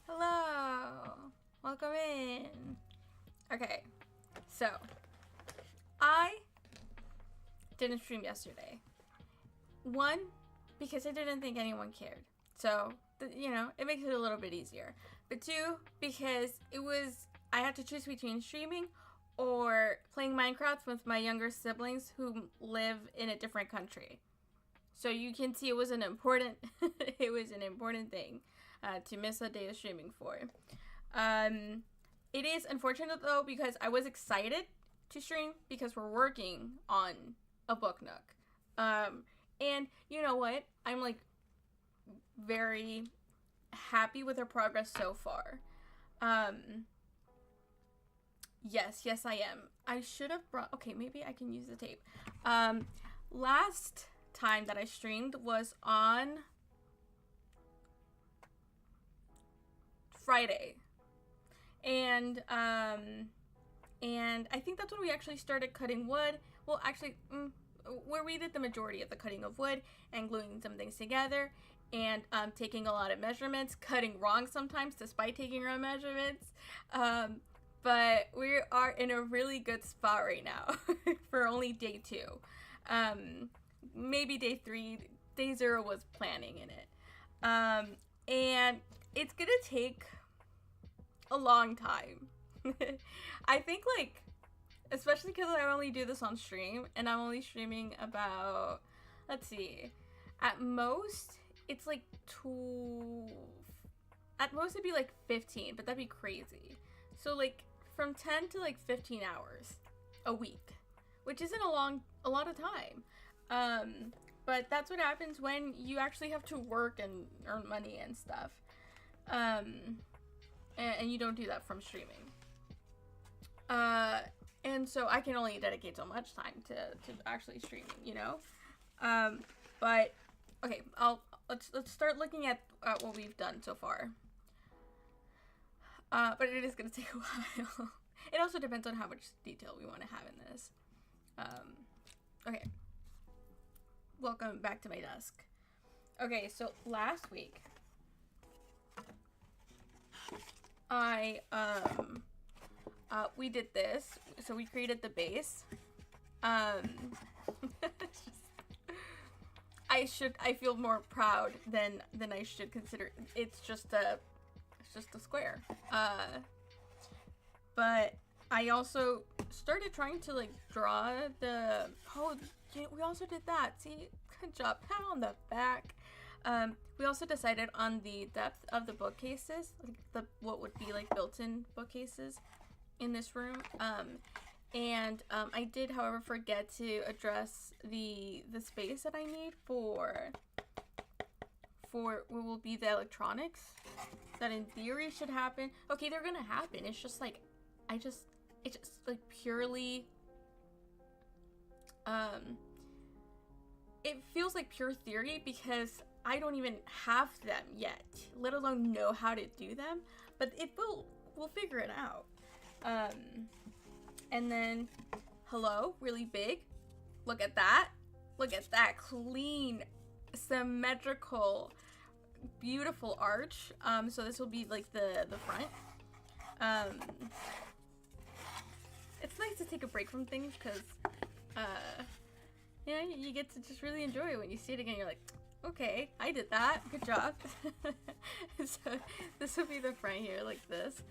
Hello. Welcome in. Okay. So, I didn't stream yesterday. One, because I didn't think anyone cared. So, it makes it a little bit easier. But two, because I had to choose between streaming or playing Minecraft with my younger siblings who live in a different country. So you can see it was an important thing to miss a day of streaming for. It is unfortunate though because I was excited to stream because we're working on a book nook. And you know what? I'm like very happy with our progress so far. Yes, I am. I should have brought, okay, maybe I can use the tape. Last time that I streamed was on Friday. And I think that's when we actually started cutting wood. Well, actually, where we did the majority of the cutting of wood and gluing some things together and taking a lot of measurements, cutting wrong sometimes despite taking wrong measurements. But we are in a really good spot right now for only day 2. Maybe day 3, day 0 was planning in it. And it's gonna take a long time. I think especially because I only do this on stream and I'm only streaming about, let's see, at most it's like at most it'd be like 15, but that'd be crazy. So from 10 to 15 hours a week, which isn't a lot of time. But that's what happens when you actually have to work and earn money and stuff. And you don't do that from streaming. And so I can only dedicate so much time to actually streaming, But okay, let's start looking at what we've done so far. But it is gonna take a while. It also depends on how much detail we want to have in this. Okay. Welcome back to my desk. Okay, so last week we did this. So we created the base. I feel more proud than I should consider. It's just a square. But I also started trying to draw the, we also did that. See, good job, pat on the back. We also decided on the depth of the bookcases, what would be built-in bookcases in this room. I did, however, forget to address the space that I need for what will be the electronics that in theory should happen. Okay, they're gonna happen. It's just it's just purely it feels like pure theory because I don't even have them yet, let alone know how to do them, but we'll figure it out. And then hello, really big, look at that clean, symmetrical, beautiful arch. So this will be the front. It's nice to take a break from things because you get to just really enjoy it when you see it again. You're like, okay, I did that, good job. So this will be the front here, like this.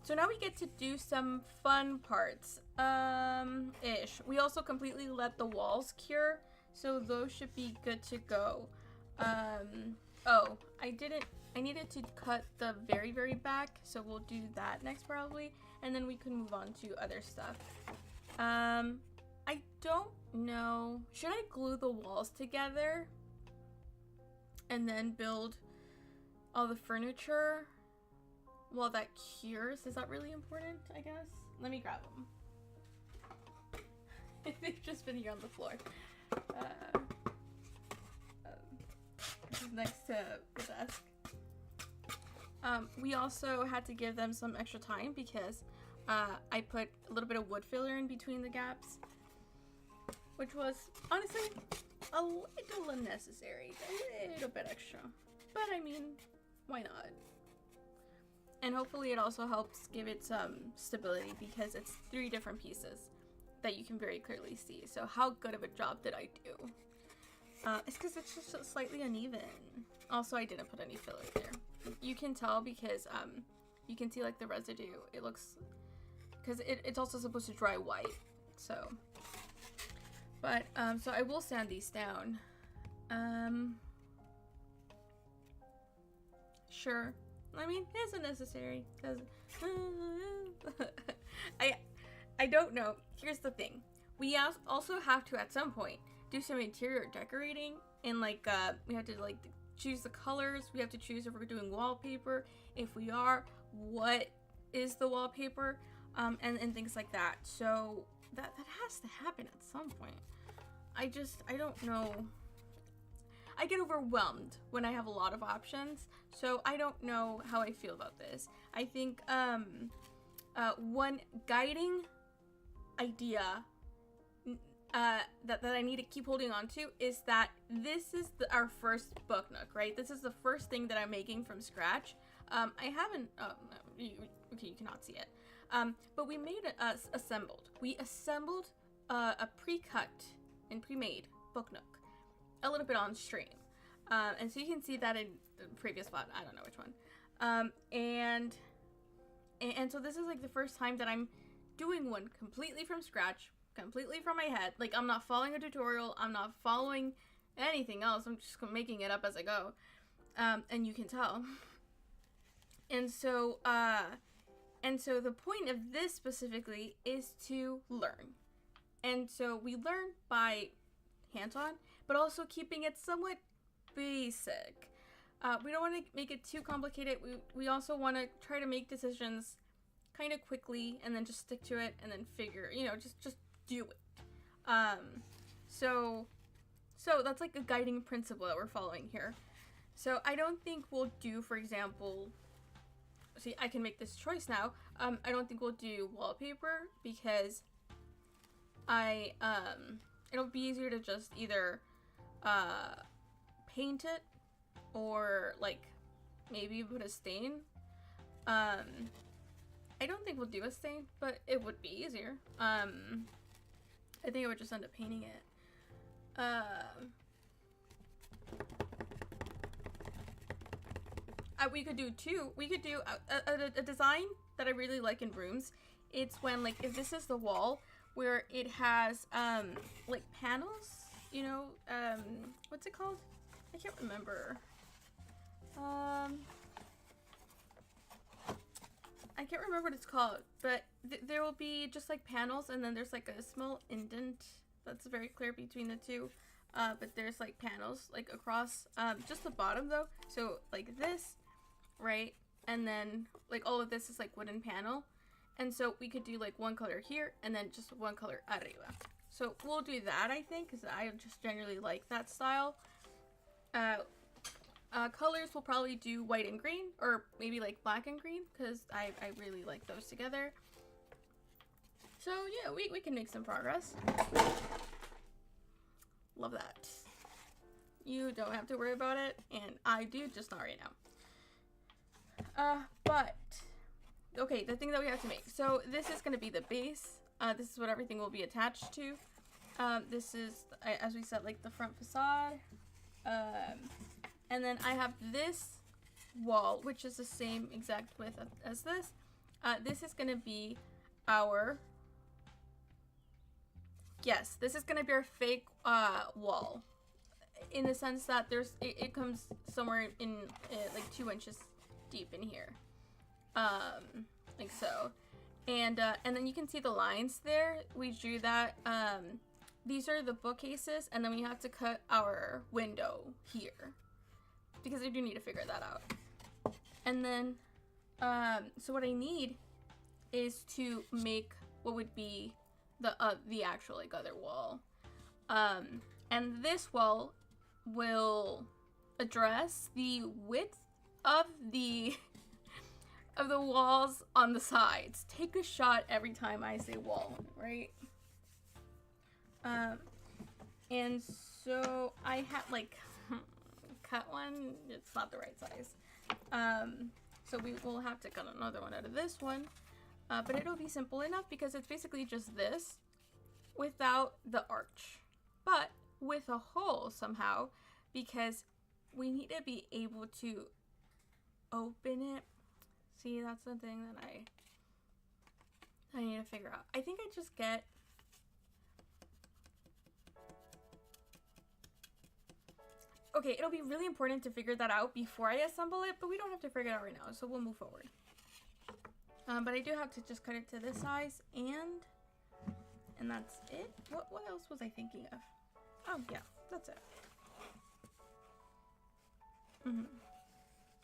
So now we get to do some fun parts ish. We also completely let the walls cure, so those should be good to go. Oh, I needed to cut the very, very back, so we'll do that next probably, and then we can move on to other stuff. I don't know, should I glue the walls together and then build all the furniture while that cures? Is that really important, I guess? Let me grab them. They've just been here on the floor. This is next to the desk. We also had to give them some extra time because I put a little bit of wood filler in between the gaps, which was honestly a little unnecessary, a little bit extra. But I mean, why not? And hopefully it also helps give it some stability because it's 3 different pieces that you can very clearly see. So how good of a job did I do? It's because it's just slightly uneven. Also, I didn't put any filler there. You can tell because you can see like the residue. It looks, because it's also supposed to dry white. So, but so I will sand these down. Sure. I mean, it isn't necessary because I don't know. Here's the thing. We also have to at some point do some interior decorating, and like we have to like choose the colors. We have to choose if we're doing wallpaper. If we are, what is the wallpaper, and things like that. So that has to happen at some point. I don't know. I get overwhelmed when I have a lot of options, so I don't know how I feel about this. I think one guiding idea that I need to keep holding on to is that this is our first book nook, right? This is the first thing that I'm making from scratch. I haven't, okay, you cannot see it, but we made it assembled. We assembled a pre-cut and pre-made book nook a little bit on stream, and so you can see that in the previous spot. I don't know which one, and so this is like the first time that I'm doing one completely from scratch, completely from my head. Like, I'm not following a tutorial, I'm not following anything else, I'm just making it up as I go, and you can tell. And so the point of this specifically is to learn, and so we learn by hands-on, but also keeping it somewhat basic. We don't want to make it too complicated. We also want to try to make decisions kind of quickly and then just stick to it and then figure, just do it. So that's like a guiding principle that we're following here. So I don't think we'll do, for example, see, I can make this choice now. I don't think we'll do wallpaper because it'll be easier to just either paint it or like maybe put a stain. I don't think we'll do a stain, but it would be easier. I think I would just end up painting it. We could do two. We could do a design that I really like in rooms. It's when, like, if this is the wall where it has like panels, what's it called? I can't remember. I can't remember what it's called, but there will be just like panels, and then there's like a small indent that's very clear between the two. But there's like panels like across just the bottom though. So like this, right? And then like all of this is like wooden panel. And so we could do like one color here and then just one color arriba. So we'll do that, I think, because I just generally like that style. Colors we'll probably do white and green, or maybe like black and green, because I really like those together. So yeah, we can make some progress. Love that. You don't have to worry about it, and I do, just not right now. But okay, the thing that we have to make. So this is going to be the base. This is what everything will be attached to. This is, as we said, like the front facade. And then I have this wall, which is the same exact width as this. This is going to be our, yes, this is going to be our fake wall. In the sense that it comes somewhere in like 2 inches deep in here. Like so. And then you can see the lines there. We drew that. These are the bookcases, and then we have to cut our window here, because I do need to figure that out. And then, so what I need is to make what would be the actual like other wall. And this wall will address the width of the walls on the sides. Take a shot every time I say wall, right? And So I had like cut one. It's not the right size. So we will have to cut another one out of this one. But it'll be simple enough because it's basically just this without the arch, but with a hole somehow, because we need to be able to open it. See, that's the thing that I need to figure out. I think I just get okay, it'll be really important to figure that out before I assemble it, but we don't have to figure it out right now, so we'll move forward. But I do have to just cut it to this size, and that's it. What else was I thinking of? Oh, yeah, that's it.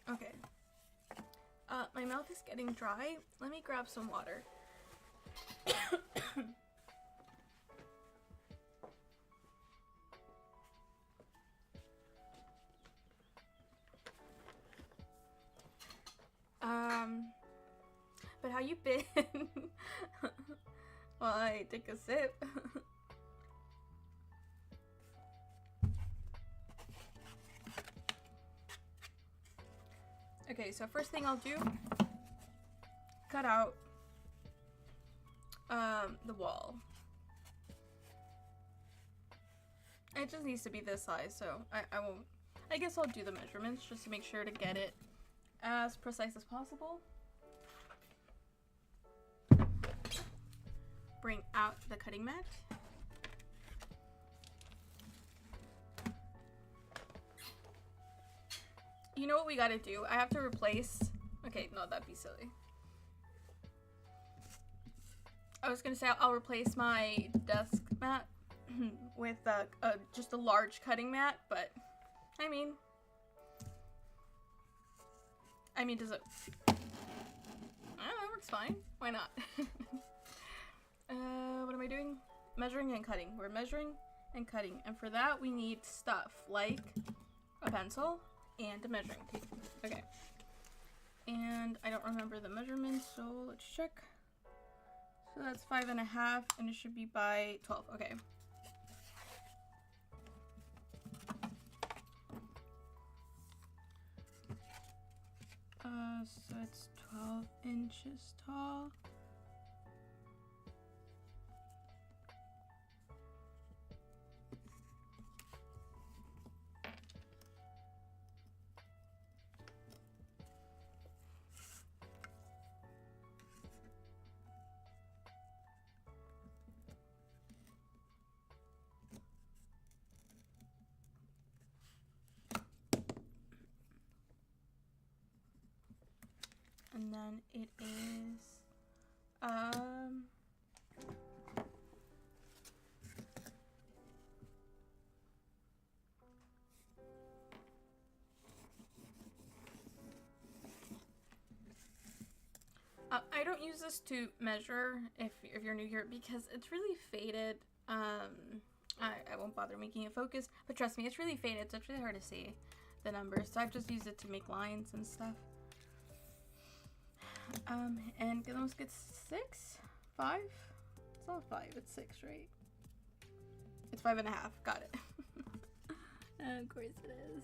Okay. My mouth is getting dry. Let me grab some water. But how you been? While I take a sip. Okay, so first thing I'll do, cut out the wall. It just needs to be this size, so I won't, I guess I'll do the measurements just to make sure to get it as precise as possible. Bring out the cutting mat. You know what we gotta do? I have to replace, okay, no, that'd be silly. I was gonna say I'll replace my desk mat with just a large cutting mat, but I mean, does it? I don't know, it works fine. Why not? What am I doing? Measuring and cutting. We're measuring and cutting, and for that we need stuff like a pencil and a measuring tape. Okay. And I don't remember the measurements, so let's check. So that's 5.5, and it should be by 12. Okay. So it's 12 inches tall. And then it is, I don't use this to measure if you're new here because it's really faded. I won't bother making it focus, but trust me, it's really faded, so it's really hard to see the numbers. So I've just used it to make lines and stuff. And almost get 6? 5? It's not 5, it's 6, right? It's 5.5, got it. Of course it is.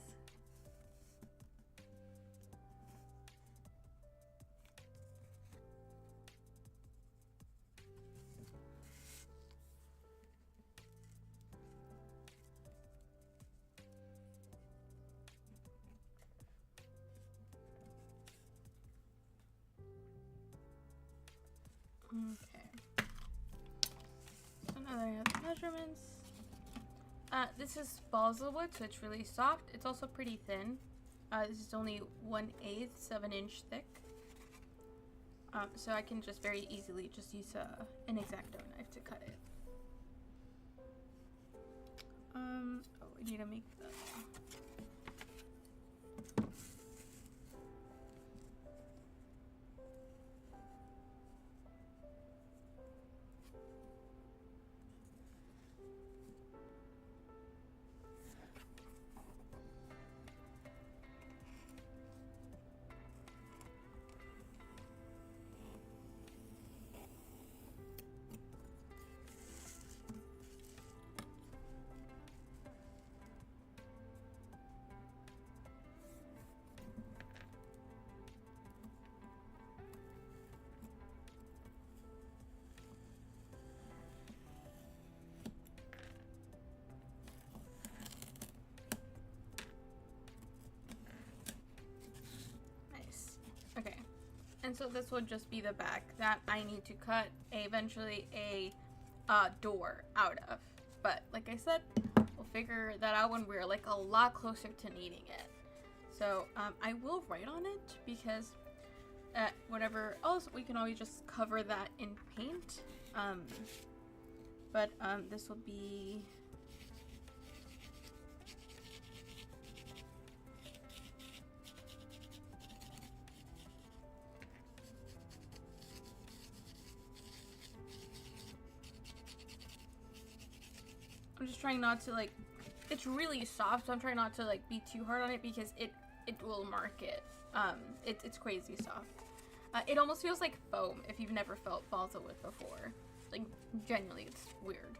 Okay. So now that I have the measurements. This is balsa wood, so it's really soft. It's also pretty thin. This is only 1/8 of an inch thick. So I can just very easily just use an X-Acto knife to cut it. Oh, we need to make the... And so this will just be the back that I need to cut eventually a door out of. But like I said, we'll figure that out when we're like a lot closer to needing it. So I will write on it because whatever else, we can always just cover that in paint. But this will be... I'm just trying not to like, it's really soft, so I'm trying not to like be too hard on it because it will mark it. It's crazy soft. It almost feels like foam if you've never felt balsa wood before. Like, genuinely, it's weird.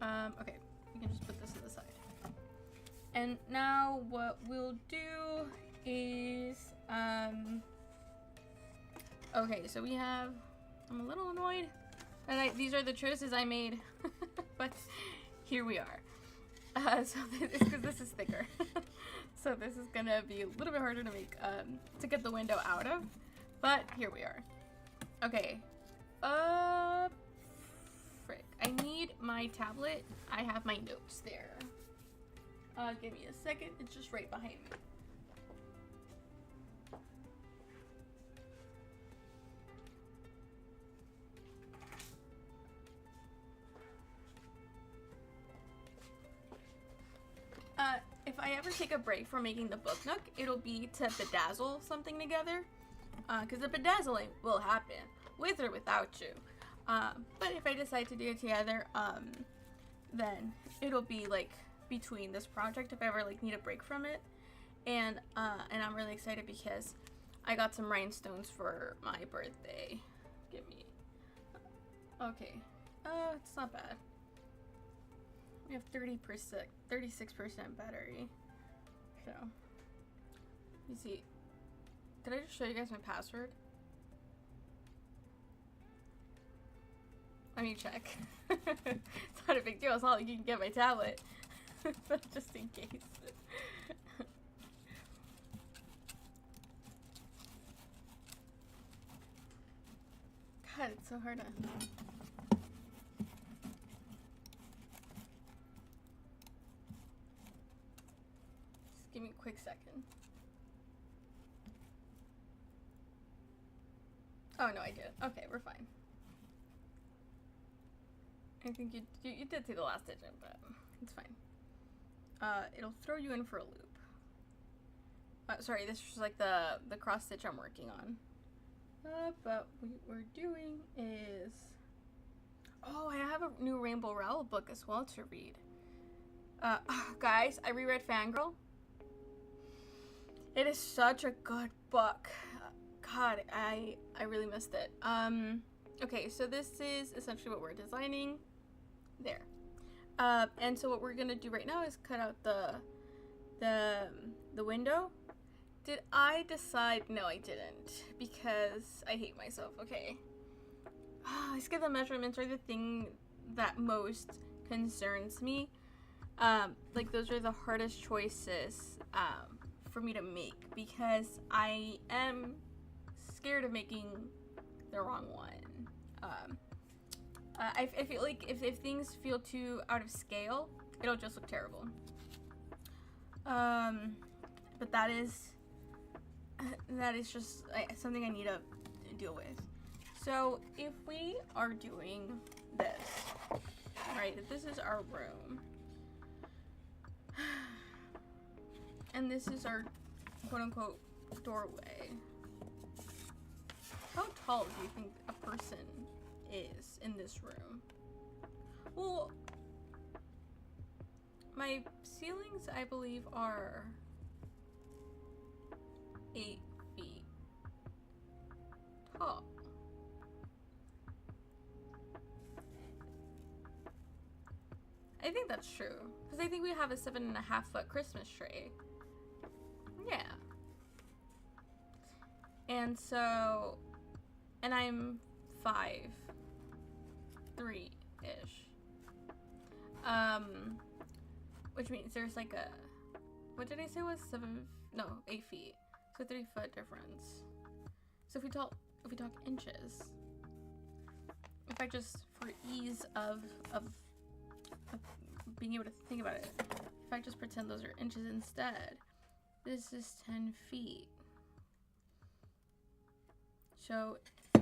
Okay, we can just put this to the side. And now what we'll do is, okay, so we have, I'm a little annoyed that these are the choices I made, but here we are. So this, because this is thicker. So this is gonna be a little bit harder to make, to get the window out of, but here we are. Okay, frick, I need my tablet. I have my notes there. Give me a second, it's just right behind me. If I ever take a break from making the book nook, it'll be to bedazzle something together. Because the bedazzling will happen, with or without you. But if I decide to do it together, then it'll be like between this project if I ever like need a break from it. And I'm really excited because I got some rhinestones for my birthday. Give me. Okay. It's not bad. We have 36% battery. So, you see, did I just show you guys my password? I mean, check. It's not a big deal. It's not like you can get my tablet, but just in case. God, it's so hard to. Give me a quick second. Oh no, I did. Okay, we're fine. I think you did see the last digit, but it's fine. It'll throw you in for a loop. Sorry, this is like the cross stitch I'm working on. But what we're doing is, oh, I have a new Rainbow Rowell book as well to read. Guys, I reread Fangirl. It is such a good book. God, I really missed it. Okay, so this is essentially what we're designing. There. And so what we're gonna do right now is cut out the window. Did I decide? No, I didn't, because I hate myself. Okay. I skip the measurements are the thing that most concerns me. Like those are the hardest choices for me to make because I am scared of making the wrong one. I feel like if things feel too out of scale, it'll just look terrible. But that is just something I need to deal with. So if we are doing this, right, if this is our room, and this is our quote-unquote doorway, how tall do you think a person is in this room? Well, my ceilings, I believe, are 8 feet tall. I think that's true, because I think we have a 7.5-foot Christmas tree. Yeah. And so, and I'm 5'3"-ish. Which means there's like a, what did I say was 8 feet. So 3-foot difference. So if we talk inches, if I just, for ease of being able to think about it, if I just pretend those are inches instead, this is 10 feet. So a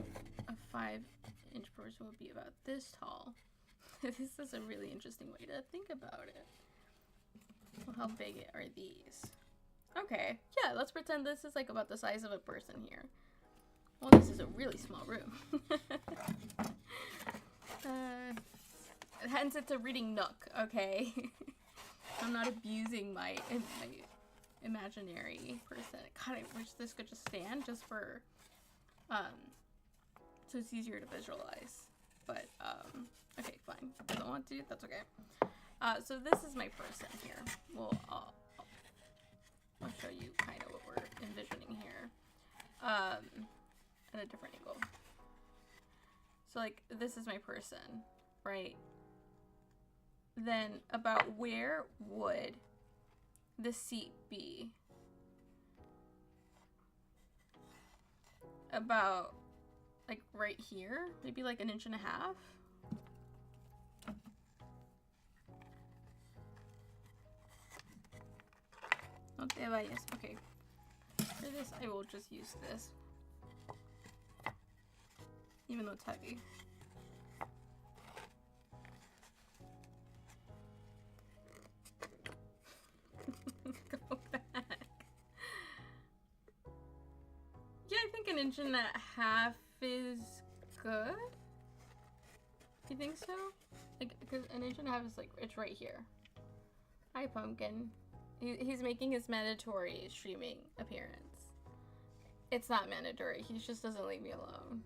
5-inch person would be about this tall. This is a really interesting way to think about it. Well, how big are these? Okay, yeah, let's pretend this is like about the size of a person here. Well, this is a really small room. Hence it's a reading nook, okay? I'm not abusing my imaginary person. God, I wish this could just stand just for, so it's easier to visualize. But, okay, fine. Doesn't want to, that's okay. So this is my person here. Well, I'll show you kind of what we're envisioning here, at a different angle. So like, this is my person, right? Then about where would the seat be? About like right here, maybe like 1.5 inches. No te vayas. Okay. For this, I will just use this. Even though it's heavy. Go back. Yeah, I think 1.5 inches is good. You think so? Like, because 1.5 inches is like, it's right here. Hi, Pumpkin. He's making his mandatory streaming appearance. It's not mandatory. He just doesn't leave me alone.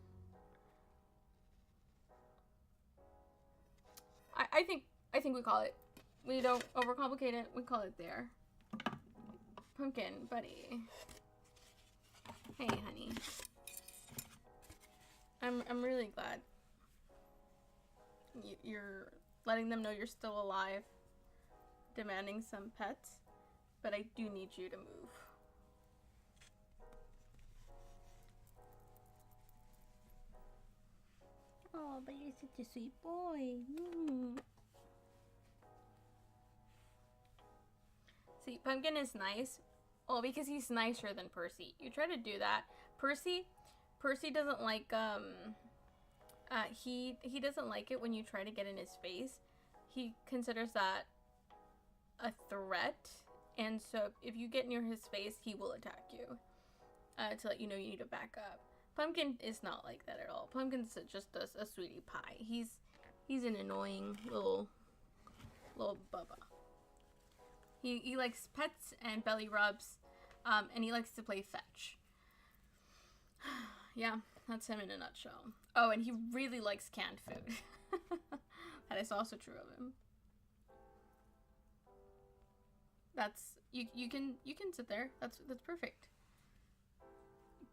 I think we call it. We don't overcomplicate it. We call it there. Pumpkin, buddy. Hey, honey. I'm really glad you're letting them know you're still alive, demanding some pets, but I do need you to move. Oh, but you're such a sweet boy. See, Pumpkin is nice. Oh, because he's nicer than Percy. You try to do that. Percy doesn't like, he doesn't like it when you try to get in his face. He considers that a threat. And so if you get near his face, he will attack you. To let you know you need to back up. Pumpkin is not like that at all. Pumpkin's just a sweetie pie. He's an annoying little bubba. He likes pets and belly rubs, and he likes to play fetch. Yeah, that's him in a nutshell. Oh, and he really likes canned food. That is also true of him. That's you can sit there. That's perfect.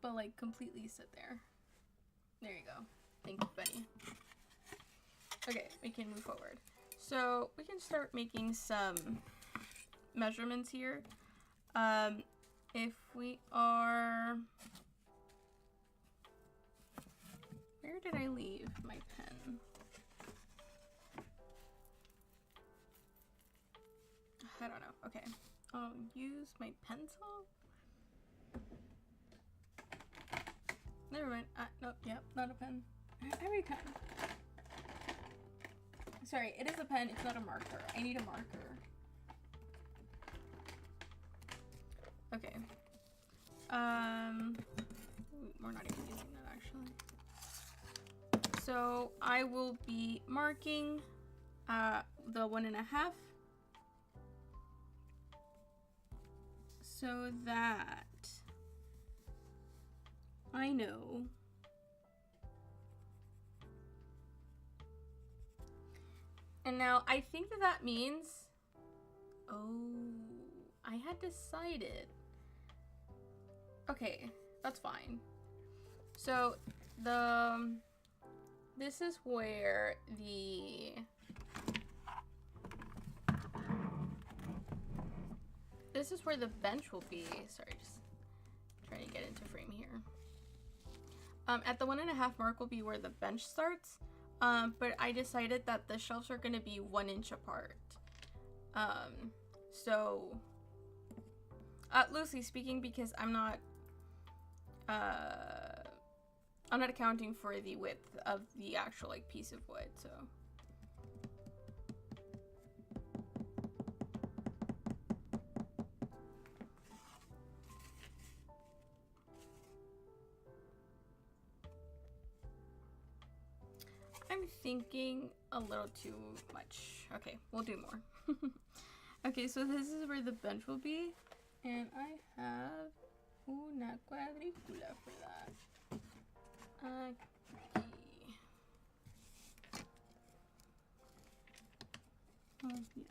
But like completely sit there. There you go. Thank you, buddy. Okay, we can move forward. So we can start making some measurements here. If we are, where did I leave my pen? I don't know. Okay, I'll use my pencil. Never mind. Nope. Yep, not a pen. Every pen. Sorry, it is a pen. It's not a marker. I need a marker. Okay. We're not even using that actually. So I will be marking the 1.5 so that I know and now I think that means, oh, I had decided. Okay, that's fine. So this is where the bench will be. Sorry, just trying to get into frame here. At the 1.5 mark will be where the bench starts. But I decided that the shelves are going to be 1 inch apart. So, loosely speaking, because I'm not accounting for the width of the actual like piece of wood, so. I'm thinking a little too much. Okay, we'll do more. Okay, so this is where the bench will be, and I have una cuadrícula for that. Aquí. Oh, yeah.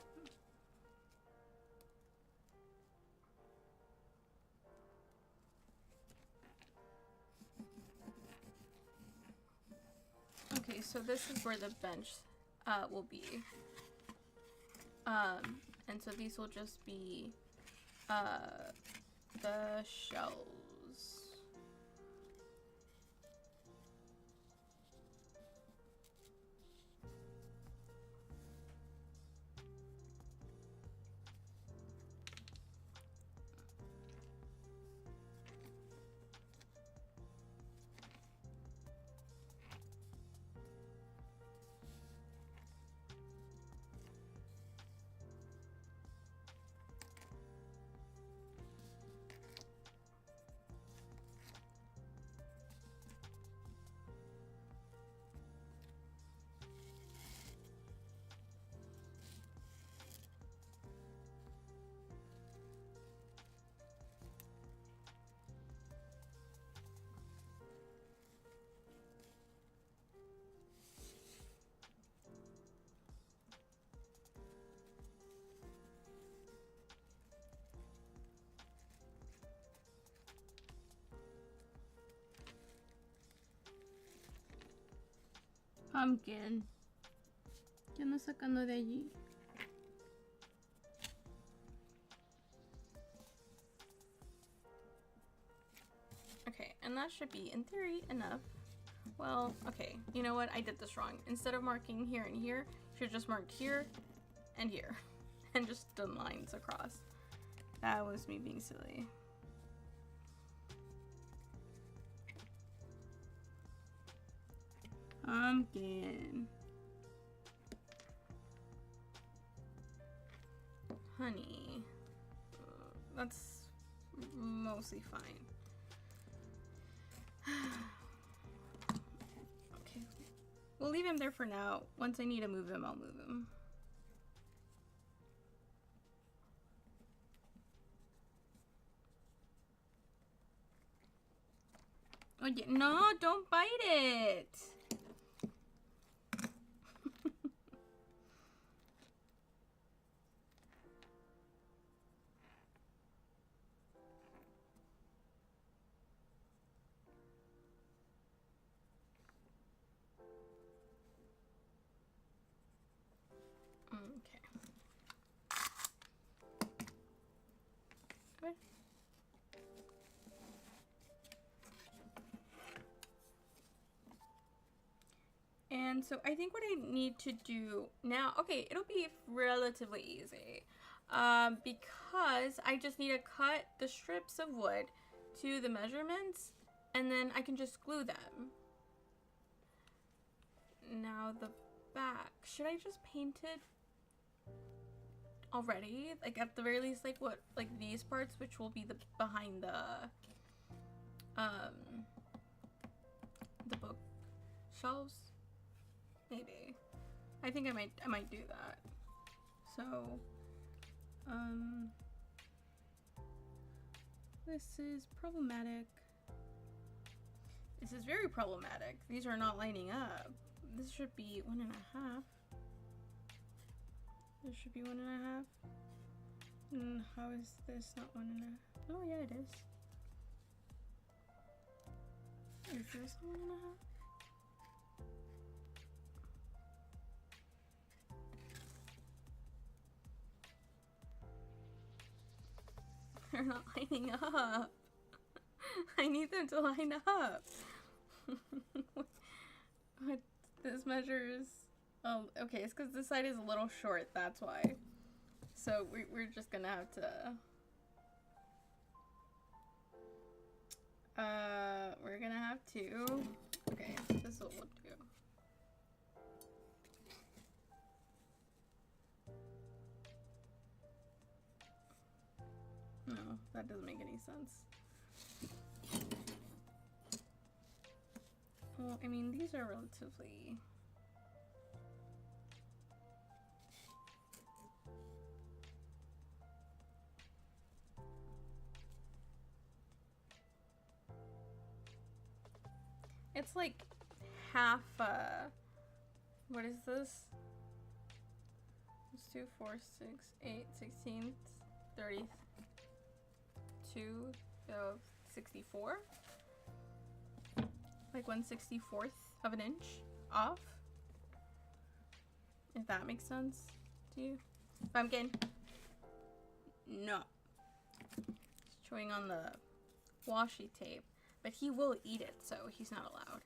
Okay, so this is where the bench will be. And so these will just be the shelves. Pumpkin. ¿Qué andas sacando de allí? Okay, and that should be, in theory, enough. Well, okay, you know what? I did this wrong. Instead of marking here and here, you should just mark here and here. And just done lines across. That was me being silly. Pumpkin. Honey. That's mostly fine. Okay. We'll leave him there for now. Once I need to move him, I'll move him. Oh, yeah. No, don't bite it. And so I think what I need to do now, okay, it'll be relatively easy because I just need to cut the strips of wood to the measurements and then I can just glue them. Now the back, should I just paint it already? Like at the very least, like what, like these parts, which will be the behind the book shelves? Maybe. I think I might do that. So, this is problematic. This is very problematic. These are not lining up. This should be 1.5. This should be 1.5. How is this not 1.5? Oh yeah, it is. Is this 1.5? They're not lining up. I need them to line up. What? This measures... Oh, okay, it's because this side is a little short, that's why. So we're just gonna have to... we're gonna have to... Okay, this will do. No, that doesn't make any sense. Well, I mean, these are relatively... It's like half, what is this? Let's do 4, 6, 8, 16, 32 of 64. Like 1/64 of an inch off. If that makes sense to you. Pumpkin. No. He's chewing on the washi tape. But he will eat it, so he's not allowed.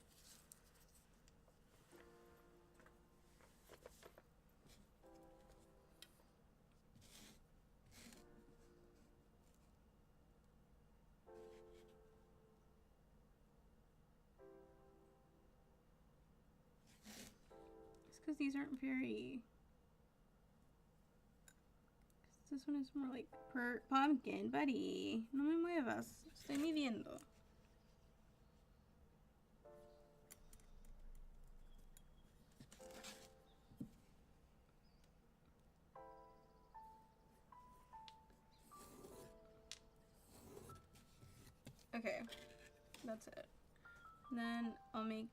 It's because these aren't very... This one is more like per pumpkin, buddy. No me muevas. Estoy midiendo. Okay, that's it. And then I'll make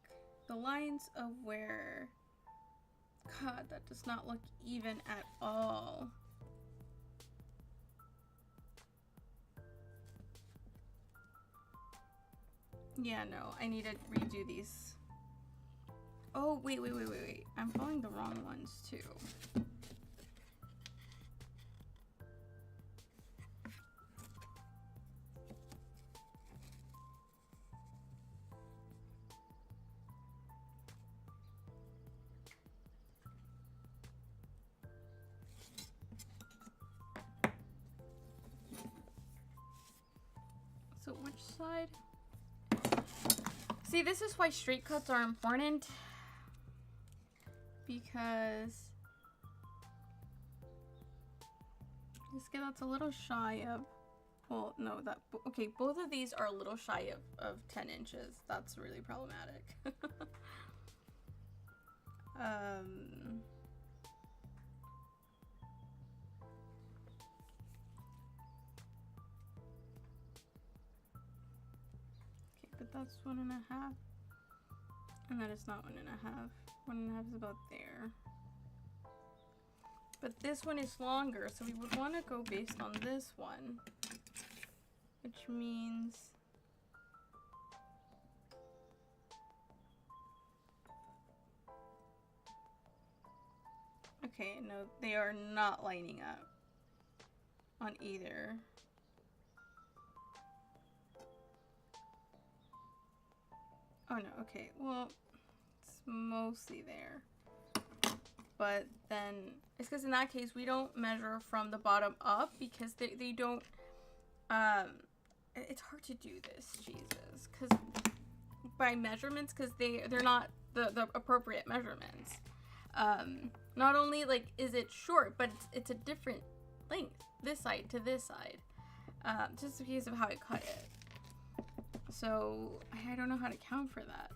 the lines of where... God, that does not look even at all. Yeah, no, I need to redo these. Oh, wait. I'm following the wrong ones too. So which side? See, this is why straight cuts are important. Because that's a little shy of, well, no, that, okay, both of these are a little shy of 10 inches. That's really problematic. But that's 1.5, and that is not 1.5. 1.5 is about there. But this one is longer, so we would want to go based on this one, which means okay, no, they are not lining up on either. Oh no, okay, well, it's mostly there. But then, it's because in that case, we don't measure from the bottom up because they don't, it's hard to do this, Jesus, because by measurements, because they're not the appropriate measurements. Not only, like, is it short, but it's a different length, this side to this side, just because of how I cut it. So, I don't know how to count for that.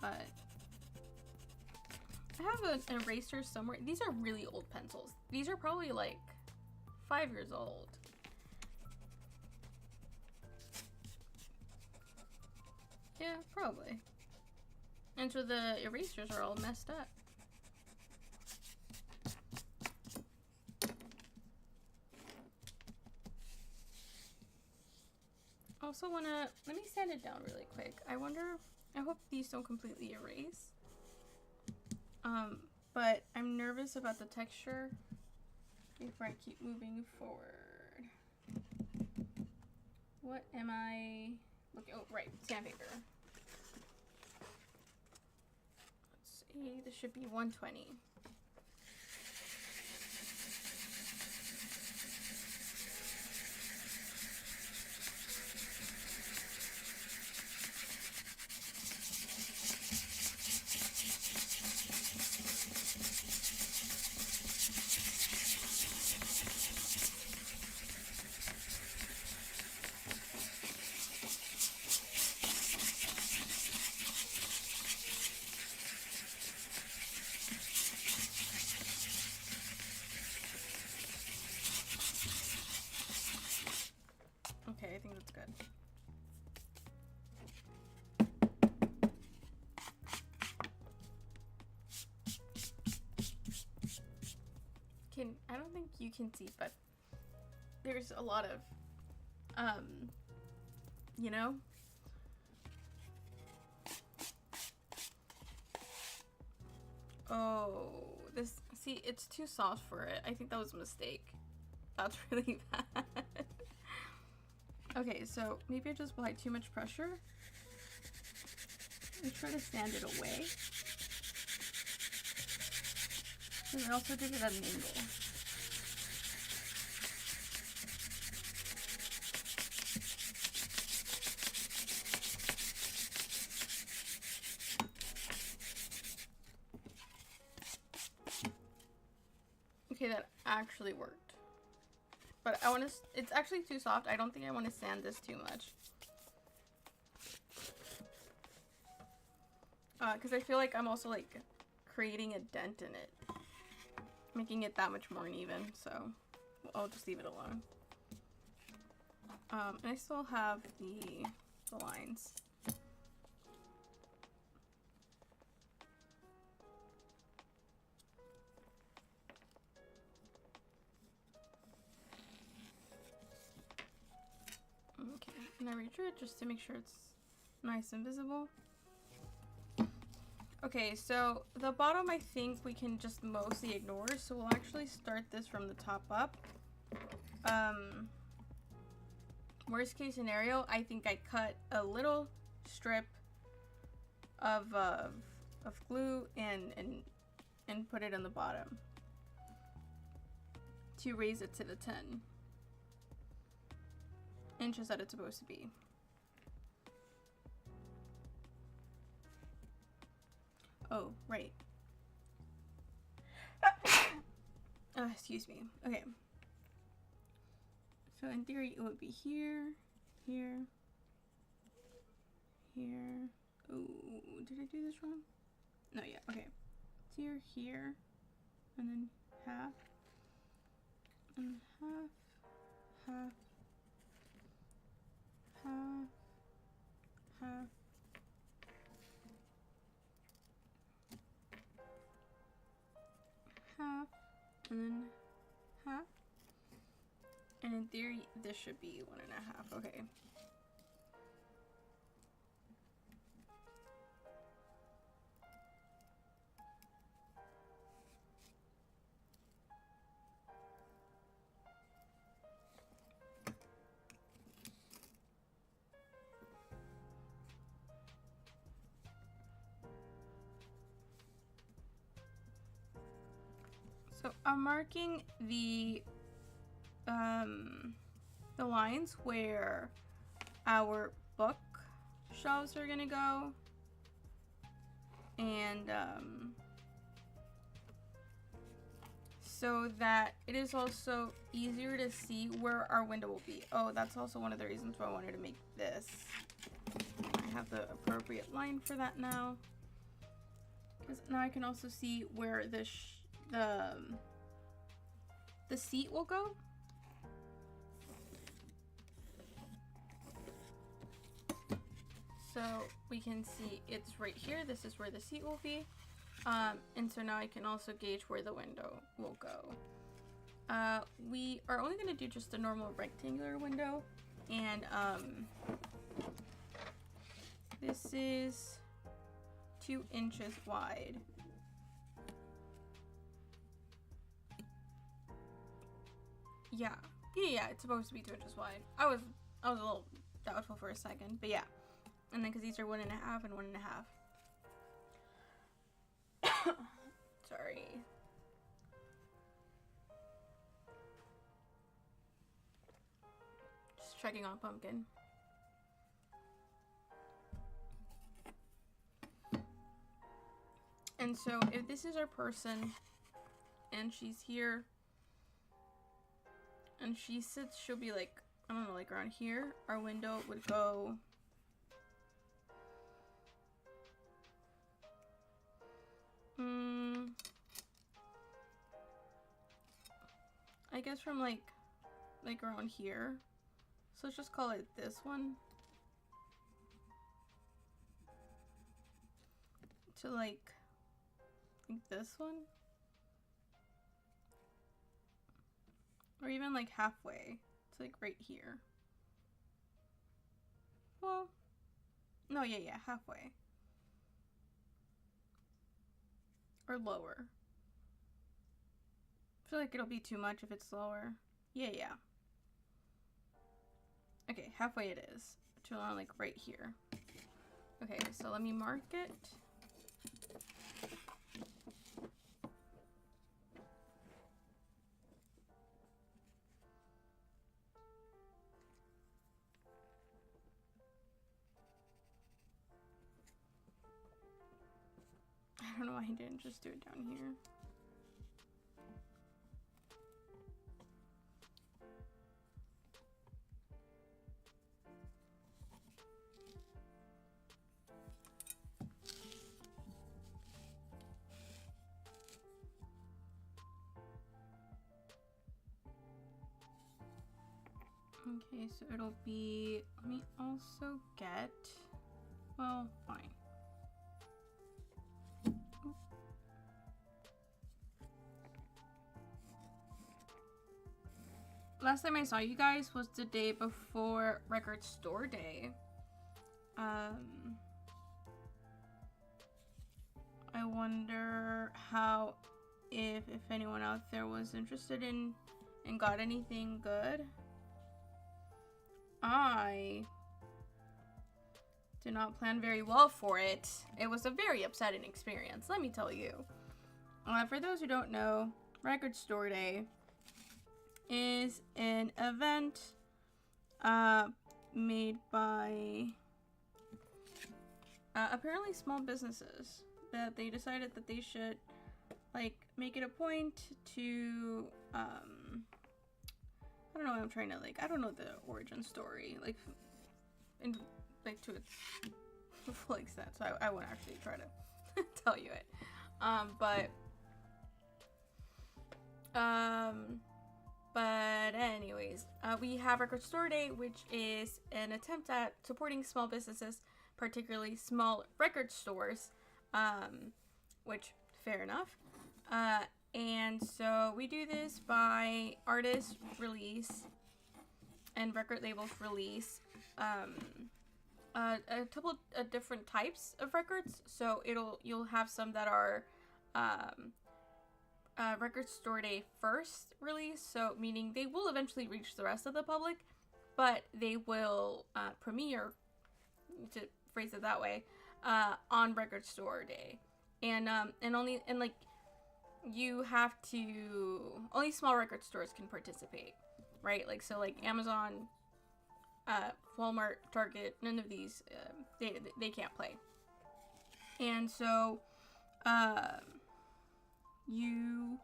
But I have an eraser somewhere. These are really old pencils. These are probably like 5 years old. Yeah, probably. And so the erasers are all messed up. Also wanna, let me sand it down really quick. I hope these don't completely erase. But I'm nervous about the texture before I keep moving forward. What am I looking? Oh, right, sandpaper. Let's see, this should be 120. Okay, I think that's good. I don't think you can see, but there's a lot of, you know? Oh, see, it's too soft for it. I think that was a mistake. That's really bad. Okay, so maybe I just applied too much pressure. I try to sand it away. And I also did it at an angle. Okay, that actually worked. But I want to, it's actually too soft. I don't think I want to sand this too much. Because I feel like I'm also like creating a dent in it. Making it that much more uneven, so I'll just leave it alone. And I still have the lines. Okay, and I redraw it just to make sure it's nice and visible. Okay, so the bottom I think we can just mostly ignore, so we'll actually start this from the top up. Worst case scenario, I think I cut a little strip of glue and put it on the bottom to raise it to the 10 inches that it's supposed to be. Oh, right. Excuse me. Okay. So in theory, it would be here, here, here. Oh, did I do this wrong? No, yeah, okay. It's here, here, and then half, and half, half, half, half. Half, and then half. And in theory, this should be 1.5. Okay. So I'm marking the lines where our book shelves are gonna go, and so that it is also easier to see where our window will be. Oh, that's also one of the reasons why I wanted to make this. I have the appropriate line for that now, because now I can also see where the seat will go. So we can see it's right here. This is where the seat will be. And so now I can also gauge where the window will go. We are only going to do just a normal rectangular window. And this is 2 inches wide. Yeah, it's supposed to be 2 inches wide. I was I was a little doubtful for a second, but yeah. And then because these are 1.5 and 1.5. Sorry. Just checking on Pumpkin. And so if this is our person and she's here and she sits, she'll be like, I don't know, like around here. Our window would go I guess from like around here. So let's just call it this one. To like this one. Or even like halfway. It's like right here. Well, no, yeah, halfway. Or lower. I feel like it'll be too much if it's lower. Yeah. Okay, halfway it is. To around like right here. Okay, so let me mark it. I don't know why he didn't just do it down here. Okay, so it'll be, let me also get, well, fine. Last time I saw you guys was the day before Record Store Day. I wonder how, if anyone out there was interested in and got anything good. I did not plan very well for it. It was a very upsetting experience, let me tell you. For those who don't know, Record Store Day is an event made by apparently small businesses that they decided that they should like make it a point to I don't know what I'm trying to like, I don't know the origin story like in like to its full extent, so I won't actually try to tell you it. But anyways, we have Record Store Day, which is an attempt at supporting small businesses, particularly small record stores, which, fair enough. And so we do this by artist release and record labels release a couple of different types of records. So you'll have some that are Record Store Day first release, so meaning they will eventually reach the rest of the public, but they will premiere, to phrase it that way, on Record Store Day, and like you have to, only small record stores can participate, right? Like, so like Amazon, Walmart, Target, none of these they can't play, and so you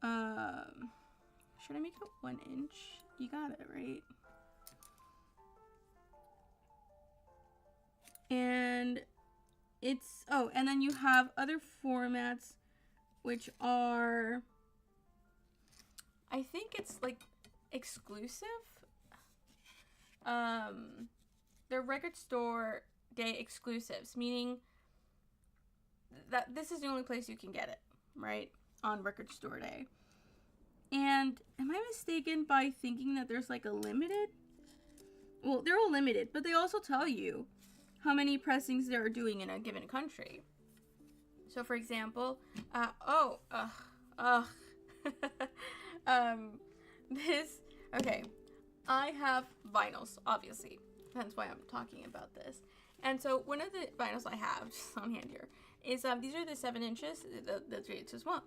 should I make it 1 inch? You got it, right? And it's, oh, and then you have other formats which are, I think it's like exclusive. They're Record Store Day exclusives, meaning that this is the only place you can get it, right? On Record Store Day. And am I mistaken by thinking that there's like a limited? Well, they're all limited, but they also tell you how many pressings they are doing in a given country. So for example, this, okay, I have vinyls, obviously. That's why I'm talking about this. And so one of the vinyls I have, just on hand here, is these are the 7 inches, the 3/8 as well.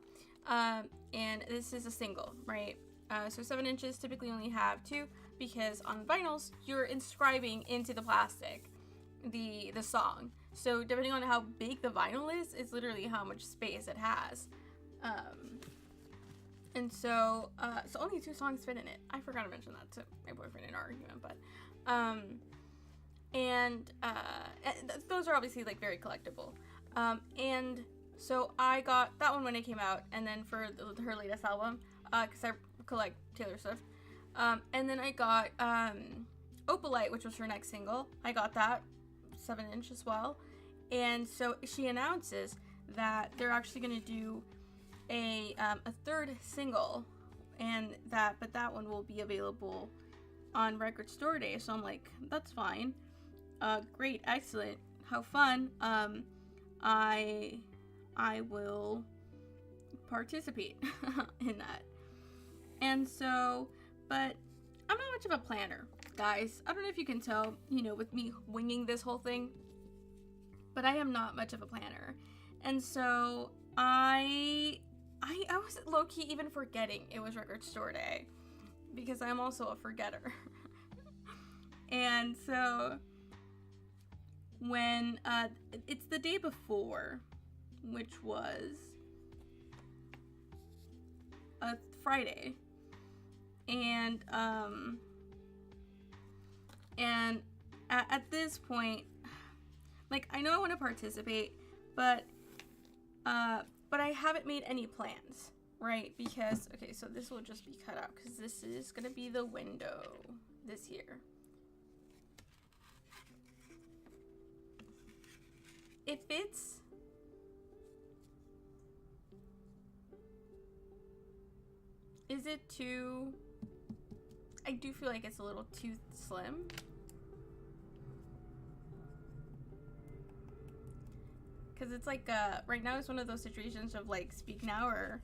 And this is a single, right? So 7 inches typically only have 2 because on vinyls, you're inscribing into the plastic the song. So depending on how big the vinyl is, it's literally how much space it has. And so only 2 songs fit in it. I forgot to mention that to my boyfriend in our argument, but those are obviously like very collectible. And so I got that one when it came out, and then for her latest album, because I collect Taylor Swift. And then I got Opalite, which was her next single. I got that 7-inch as well. And so she announces that they're actually going to do a 3rd single, and that one will be available on Record Store Day. So I'm like, that's fine. Great, excellent, how fun. I will participate in that. And so, but I'm not much of a planner, guys. I don't know if you can tell, with me winging this whole thing, but I am not much of a planner. And so I was low-key even forgetting it was Record Store Day, because I'm also a forgetter. And so when it's the day before, which was a Friday, and at this point, like, I know I want to participate, but I haven't made any plans, right? Because, okay, so this will just be cut out because this is gonna be the window this year. It fits. Is it too... I do feel like it's a little too slim. Because it's like, right now it's one of those situations of like, speak now or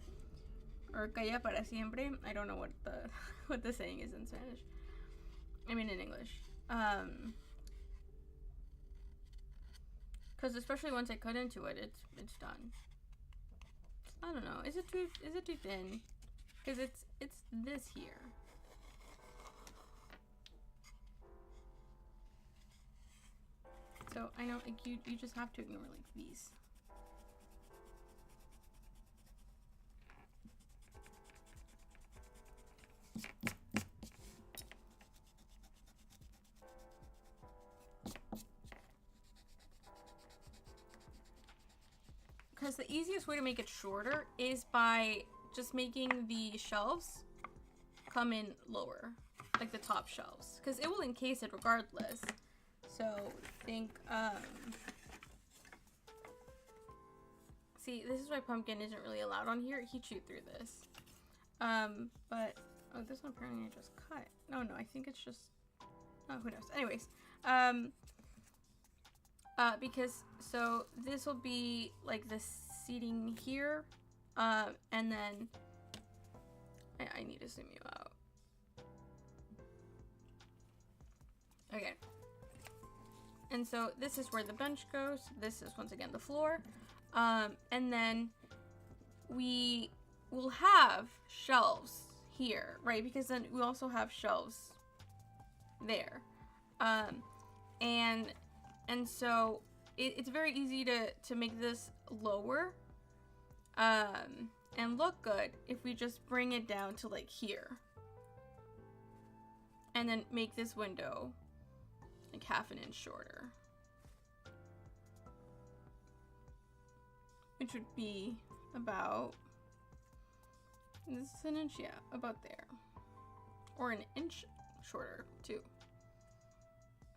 calla para siempre. I don't know what the saying is in Spanish. I mean in English. Because especially once I cut into it, it's done. I don't know. Is it too thin? Because it's this here. So I know, like, you just have to ignore like these. Because the easiest way to make it shorter is by just making the shelves come in lower, like the top shelves, because it will encase it regardless. So think, see, this is why Pumpkin isn't really allowed on here. He chewed through this. But, oh, this one apparently I just cut. No, I think it's just, oh, who knows. Anyways, because, so this will be like the seating here, and then, I need to zoom you out. Okay. And so this is where the bench goes. This is once again the floor. And then we will have shelves here, right? Because then we also have shelves there. And so it's very easy to make this lower and look good if we just bring it down to like here. And then make this window like half an inch shorter, which would be about, this is an inch, yeah, about there, or an inch shorter too.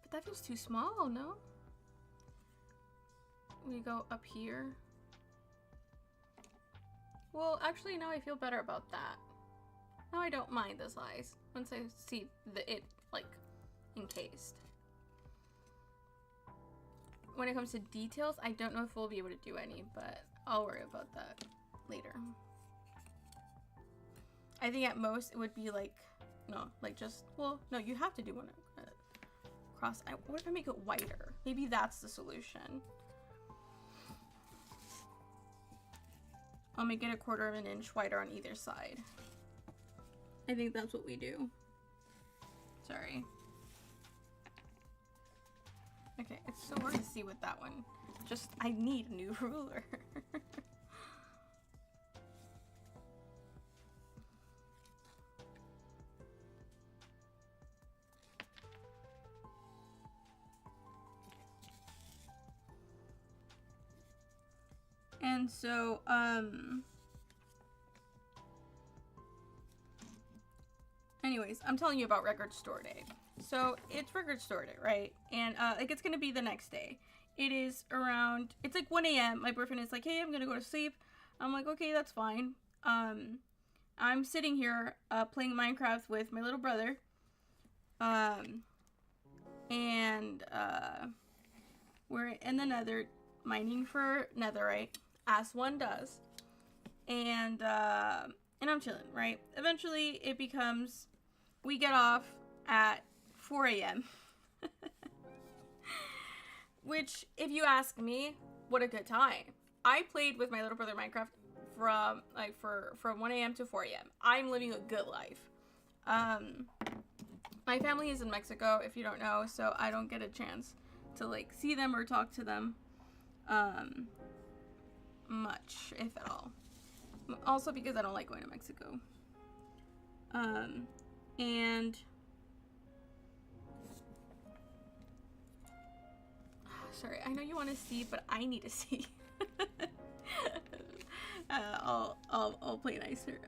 But that feels too small, no? We go up here. Well, actually, now I feel better about that. Now I don't mind the size once I see it like encased. When it comes to details, I don't know if we'll be able to do any, but I'll worry about that later. I think at most it would be like No, like just, well, no, you have to do one across. What if I make it wider? Maybe that's the solution. I'll make it 1/4 of an inch wider on either side. I think that's what we do. Sorry. Okay, it's so hard to see with that one. Just, I need a new ruler. And so, anyways, I'm telling you about record store day. So it's record store day, right? And like it's gonna be the next day. It is around, it's like 1 a.m. My boyfriend is like, hey, I'm gonna go to sleep. I'm like, okay, that's fine. I'm sitting here playing Minecraft with my little brother. And we're in the nether mining for netherite, as one does. And I'm chilling, right? Eventually it becomes, we get off at 4 a.m. Which, if you ask me, what a good time. I played with my little brother Minecraft from like from 1 a.m. to 4 a.m. I'm living a good life. My family is in Mexico, if you don't know, so I don't get a chance to like see them or talk to them much, if at all. Also because I don't like going to Mexico. And sorry, I know you want to see, but I need to see. I'll play nicer.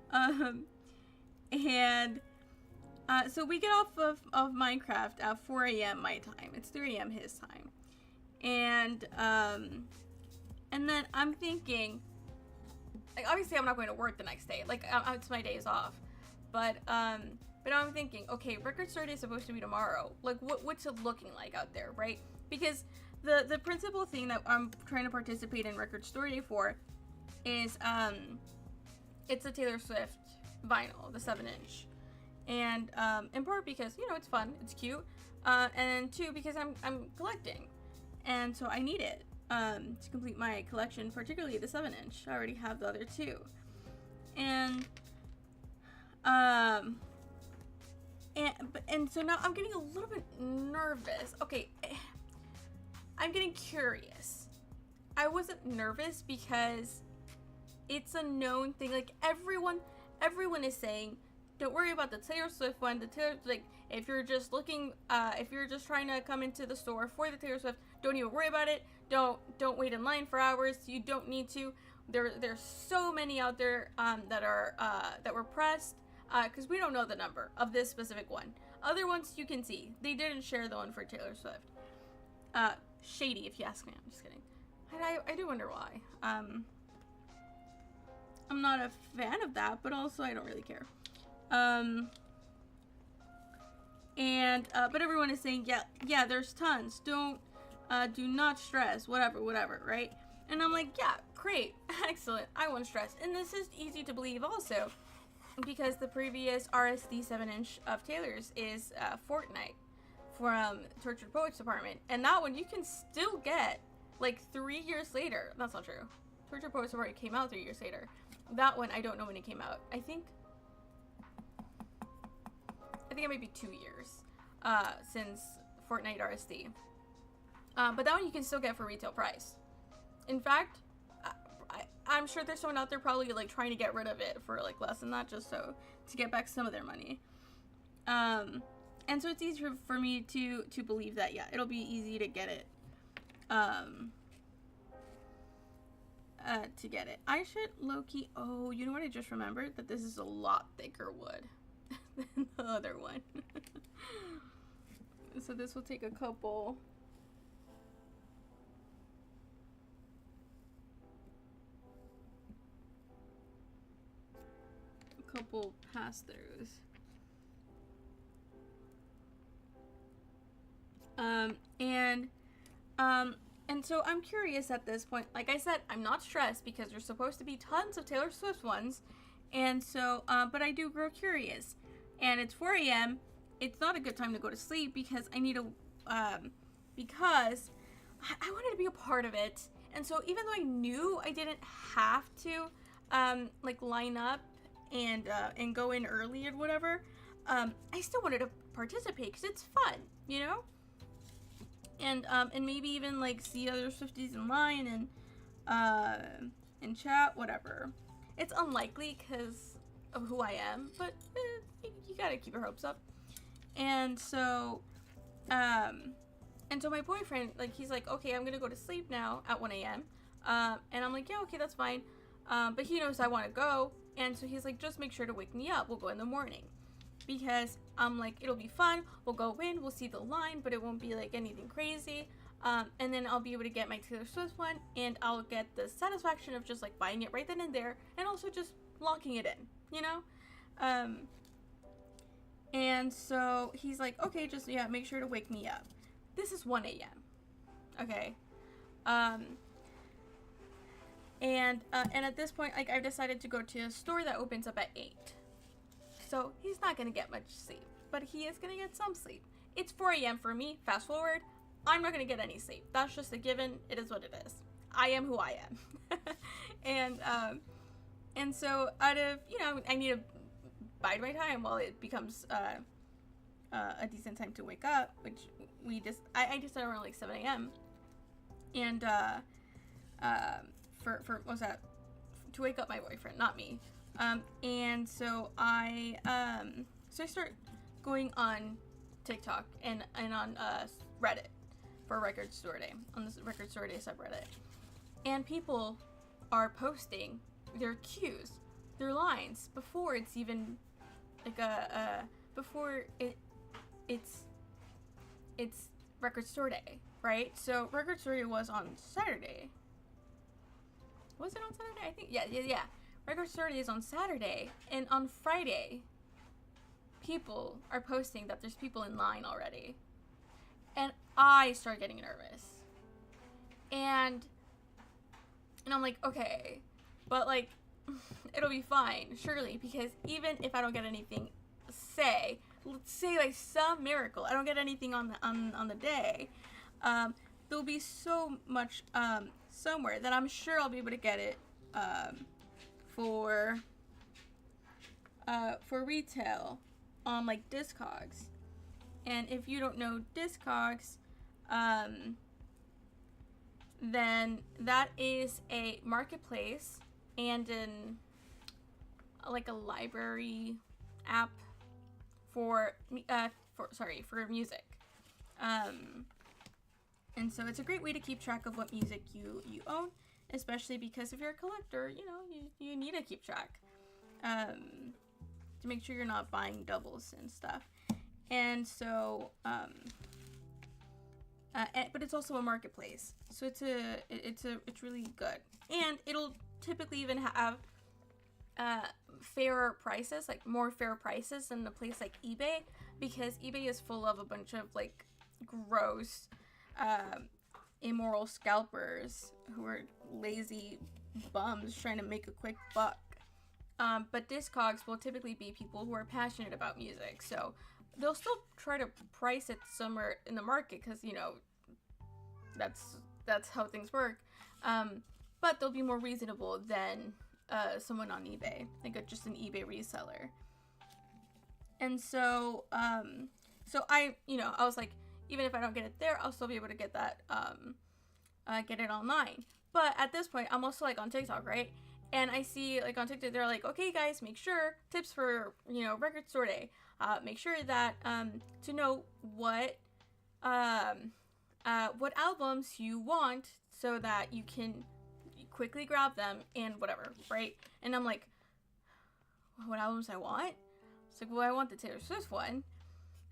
So we get off of Minecraft at 4 a.m. my time. It's 3 a.m. his time. And then I'm thinking, like, obviously I'm not going to work the next day. Like, it's my days off. But I'm thinking, okay, record store day is supposed to be tomorrow. Like, what's it looking like out there, right? Because the principal thing that I'm trying to participate in record store day for is, it's a Taylor Swift vinyl, the 7-inch. And, in part because, you know, it's fun, it's cute. And then 2, because I'm collecting. And so I need it, to complete my collection, particularly the 7-inch. I already have the other 2. And so now I'm getting a little bit nervous. Okay, I'm getting curious. I wasn't nervous because it's a known thing. Like everyone is saying, don't worry about the Taylor Swift one. Like if you're just looking, if you're just trying to come into the store for the Taylor Swift, don't even worry about it. Don't wait in line for hours. You don't need to. There's so many out there that were pressed. Because we don't know the number of this specific one. Other ones you can see. They didn't share the one for Taylor Swift. Shady, if you ask me. I'm just kidding. I do wonder why. I'm not a fan of that, but also I don't really care. But everyone is saying, yeah, there's tons. Do not stress. Whatever, right? And I'm like, yeah, great, excellent. I won't stress. And this is easy to believe also. Because the previous RSD 7-inch of Taylor's is Fortnite from Tortured Poets Department. And that one you can still get like 3 years later. That's not true. Tortured Poets Department came out 3 years later. That one, I don't know when it came out. I think it might be 2 years since Fortnite RSD. But that one you can still get for retail price. In fact, I'm sure there's someone out there probably like trying to get rid of it for like less than that, just so to get back some of their money. And so it's easy for me to believe that, yeah, it'll be easy to get it. I should low-key, oh, you know what I just remembered? That this is a lot thicker wood than the other one. So this will take a couple pass-throughs. And so I'm curious at this point. Like I said, I'm not stressed because there's supposed to be tons of Taylor Swift ones. And so, but I do grow curious. and it's 4 a.m. It's not a good time to go to sleep because I need to, because I wanted to be a part of it. And so even though I knew I didn't have to, like line up and go in early or whatever, I still wanted to participate because it's fun, you know? And maybe even like see other Swifties in line and chat, whatever. It's unlikely because of who I am, but you gotta keep your hopes up. And so my boyfriend, like, he's like, okay, I'm gonna go to sleep now at 1 a.m. And I'm like, yeah, okay, that's fine. But he knows I want to go, and so he's like, just make sure to wake me up. We'll go in the morning. Because I'm like, it'll be fun. We'll go in, we'll see the line, but it won't be like anything crazy. And then I'll be able to get my Taylor Swift one, and I'll get the satisfaction of just like buying it right then and there, and also just locking it in, you know? And so he's like, okay, just, yeah, make sure to wake me up. This is 1 a.m. Okay. And at this point, like, I've decided to go to a store that opens up at 8. So he's not going to get much sleep, but he is going to get some sleep. It's 4 a.m. for me. Fast forward, I'm not going to get any sleep. That's just a given. It is what it is. I am who I am. And so out of, you know, I need to bide my time while it becomes a decent time to wake up, which I just started around like 7 a.m. And for what was that? To wake up my boyfriend, not me. And so I start going on TikTok and on Reddit for Record Store Day, on this Record Store Day subreddit. And people are posting their cues, their lines before it's even like before it's Record Store Day, right? So Record Store Day was on Saturday. Was it on Saturday? I think yeah. Record Store Day is on Saturday, and on Friday, people are posting that there's people in line already. And I start getting nervous. And I'm like, okay, but like, it'll be fine, surely, because even if I don't get anything, let's say like some miracle, I don't get anything on the day, there'll be so much somewhere that I'm sure I'll be able to get it for retail on like Discogs. And if you don't know Discogs, then that is a marketplace and like a library app for music. And so it's a great way to keep track of what music you own, especially because if you're a collector, you know, you need to keep track to make sure you're not buying doubles and stuff. And so, but it's also a marketplace, so it's really good, and it'll typically even have fairer prices, like more fair prices than a place like eBay, because eBay is full of a bunch of like gross, immoral scalpers who are lazy bums trying to make a quick buck. But Discogs will typically be people who are passionate about music, so they'll still try to price it somewhere in the market because, you know, that's how things work. But they'll be more reasonable than someone on eBay, like just an eBay reseller. And so, I was like, even if I don't get it there, I'll still be able to get that, get it online. But at this point, I'm also like on TikTok, right? And I see like on TikTok, they're like, okay guys, make sure, tips for, you know, Record Store Day. Make sure that, to know what albums you want so that you can quickly grab them and whatever, right? And I'm like, what albums I want? It's like, well, I want the Taylor Swift one.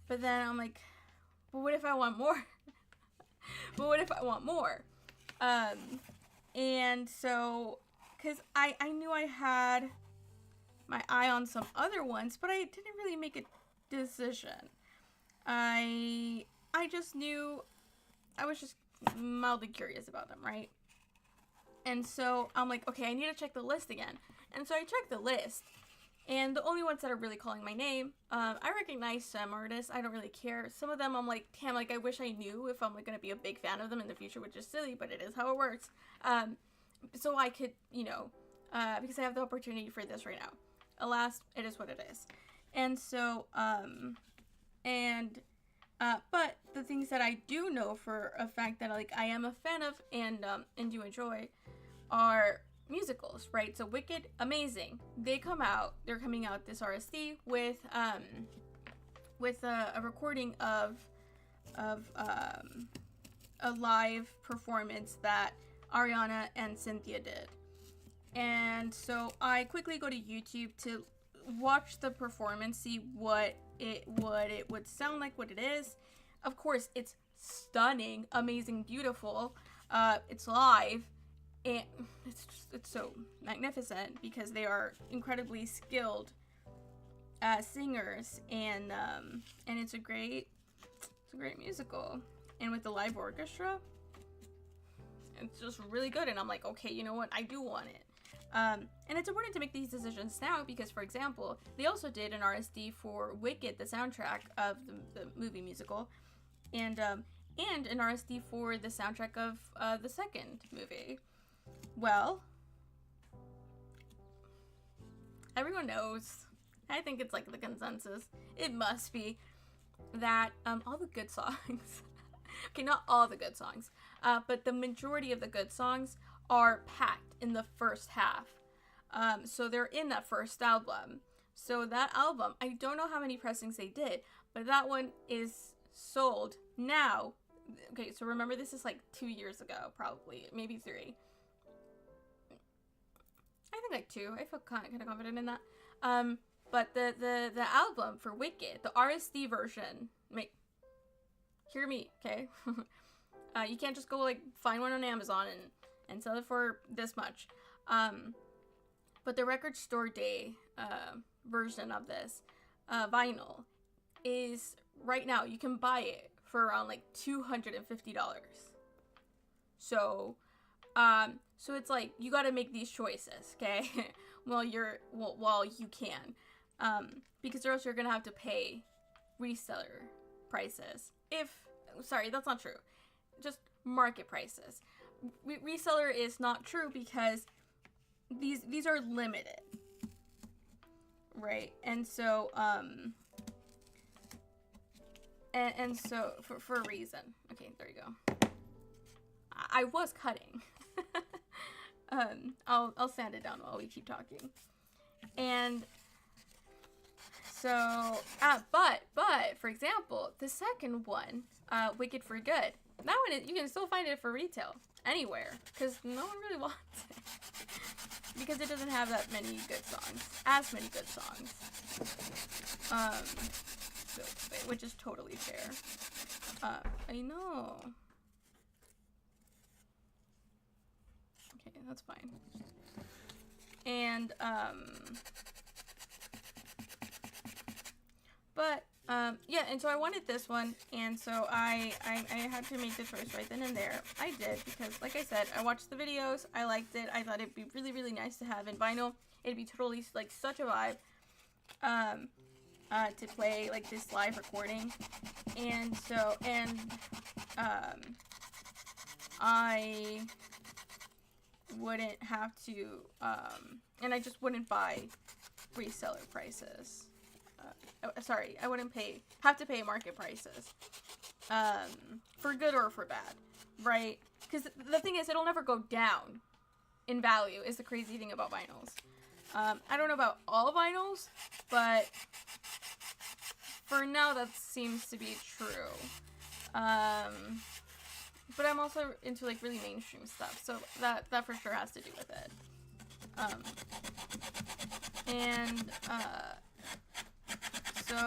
But then I'm like, but what if I want more? And so, because I knew I had my eye on some other ones, but I didn't really make a decision. I just knew, I was just mildly curious about them, right? And so I'm like, okay, I need to check the list again. And so I checked the list, And the only ones that are really calling my name, I recognize some artists. I don't really care. Some of them I'm like, damn, like I wish I knew if I'm like gonna be a big fan of them in the future, which is silly, but it is how it works. So I could, you know, because I have the opportunity for this right now. Alas, it is what it is. And so, but the things that I do know for a fact that like I am a fan of and do enjoy are musicals, right? So Wicked, amazing. They're coming out this RSD with a recording of a live performance that Ariana and Cynthia did. And so I quickly go to YouTube to watch the performance, see what it would sound like, what it is. Of course, it's stunning, amazing, beautiful. It's live, and it's so magnificent because they are incredibly skilled singers, and it's a great musical. And with the live orchestra, it's just really good. And I'm like, okay, you know what? I do want it. And it's important to make these decisions now because, for example, they also did an RSD for Wicked, the soundtrack of the movie musical, and an RSD for the soundtrack of the second movie. Well, everyone knows, I think it's like the consensus, it must be, that all the good songs, okay, not all the good songs, but the majority of the good songs are packed in the first half. So they're in that first album. So that album, I don't know how many pressings they did, but that one is sold now. Okay, so remember this is like 2 years ago, probably, maybe 3. I think like 2. I feel kind of confident in that. But the album for Wicked, the RSD version, hear me, okay? You can't just go like find one on Amazon and sell it for this much. But the record store day version of this vinyl is right now, you can buy it for around like $250. So it's like you got to make these choices, okay? while you can, because or else you're gonna have to pay reseller prices. Sorry, that's not true. Just market prices. Reseller is not true because these are limited, right? And so and so for a reason. Okay, there you go. I was cutting. I'll sand it down while we keep talking. And so but for example, the second one, Wicked for Good, that one you can still find it for retail anywhere because no one really wants it because it doesn't have that many good songs, so, which is totally fair. I know. Okay, that's fine. And but yeah, and so I wanted this one, and so I had to make the choice right then and there. I did, because like I said, I watched the videos, I liked it, I thought it'd be really, really nice to have in vinyl. It'd be totally, like, such a vibe, to play, like, this live recording. And so, I wouldn't have to, and I just wouldn't buy reseller prices. Sorry, I wouldn't have to pay market prices, for good or for bad, right? Because the thing is, it'll never go down in value, is the crazy thing about vinyls. I don't know about all vinyls, but for now that seems to be true. But I'm also into, like, really mainstream stuff, so that for sure has to do with it. So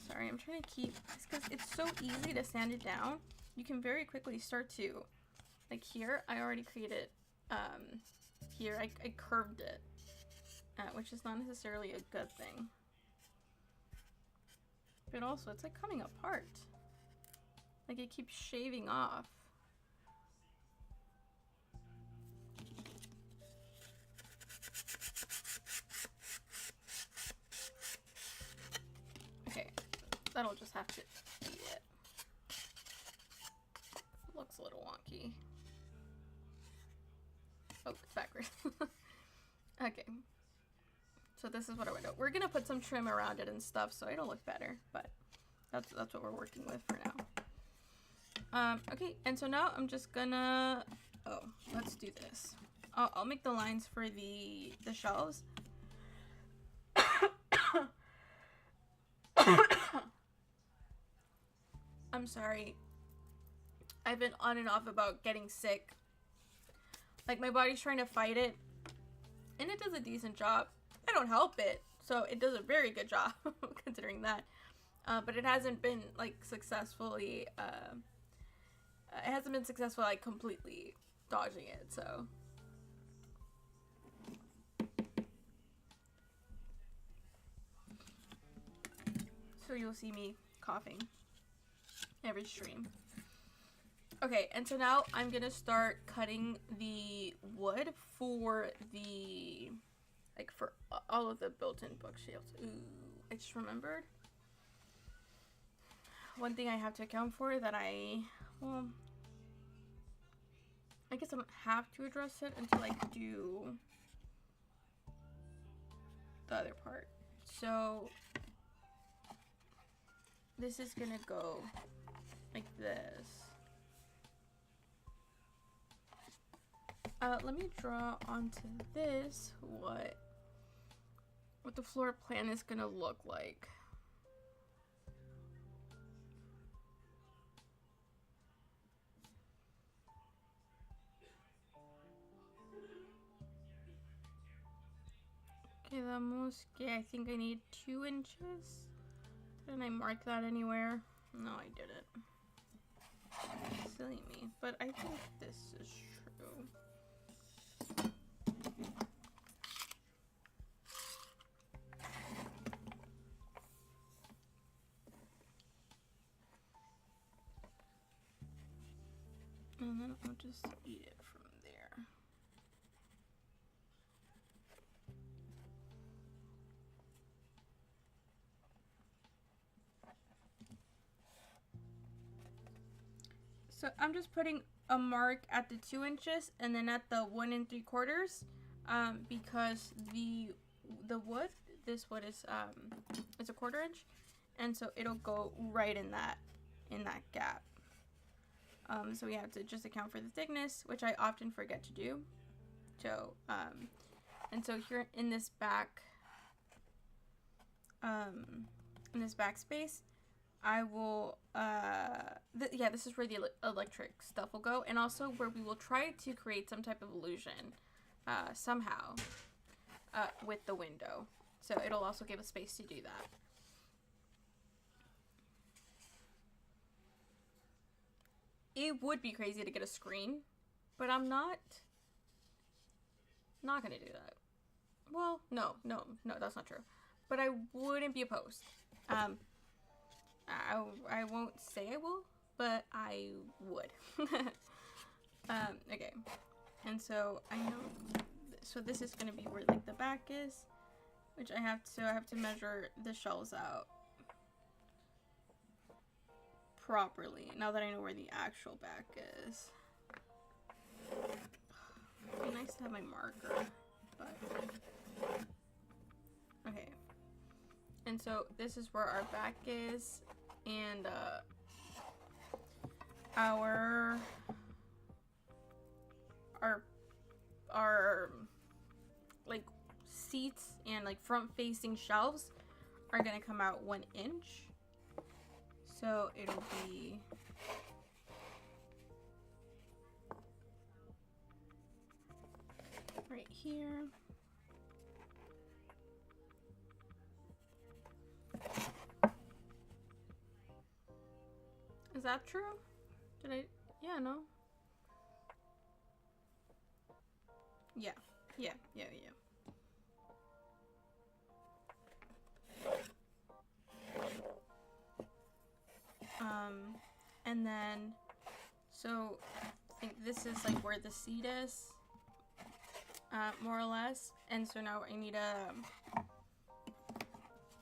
sorry, I'm trying to keep, because it's so easy to sand it down. You can very quickly start to, like, here, I already created, here, I curved it, which is not necessarily a good thing. But also, it's, like, coming apart. Like, it keeps shaving off. That'll just have to be it. Looks a little wonky. Oh, it's backwards. Okay. So this is what I would do. We're gonna put some trim around it and stuff so it'll look better, but that's what we're working with for now. Okay, and so now I'm just gonna, oh, let's do this. I'll make the lines for the shelves. I'm sorry. I've been on and off about getting sick. Like, my body's trying to fight it, and it does a decent job. I don't help it, so it does a very good job considering that. But it hasn't been, like, successfully, it hasn't been successful, like, completely dodging it, so. So you'll see me coughing every stream. Okay, and so now I'm gonna start cutting the wood for the, like, for all of the built-in bookshelves. Ooh, I just remembered one thing I have to account for that well, I guess I don't have to address it until I do the other part. So this is gonna go like this. Let me draw onto this what the floor plan is gonna look like. Quedamos que I think I need 2 inches. Didn't I mark that anywhere? No, I didn't. Silly me. But I think this is true. And then I'll just eat it from there. So I'm just putting a mark at the 2 inches and then at the 1 3/4, because the wood, this wood is it's a 1/4 inch, and so it'll go right in that gap. So we have to just account for the thickness, which I often forget to do. So and so here in this back space, I will, yeah, this is where the electric stuff will go, and also where we will try to create some type of illusion, somehow, with the window. So it'll also give us space to do that. It would be crazy to get a screen, but I'm not gonna do that. Well, no, that's not true. But I wouldn't be opposed. I won't say I will, but I would. Okay. And so I know, so this is gonna be where, like, the back is, which I have to measure the shelves out properly, now that I know where the actual back is. It'd be nice to have my marker, but okay. And so this is where our back is, and our like seats and like front facing shelves are gonna come out 1 inch. So it'll be right here. Is that true? Did I? Yeah, no. Yeah. And then, so I think this is like where the seat is, more or less. And so now I need a,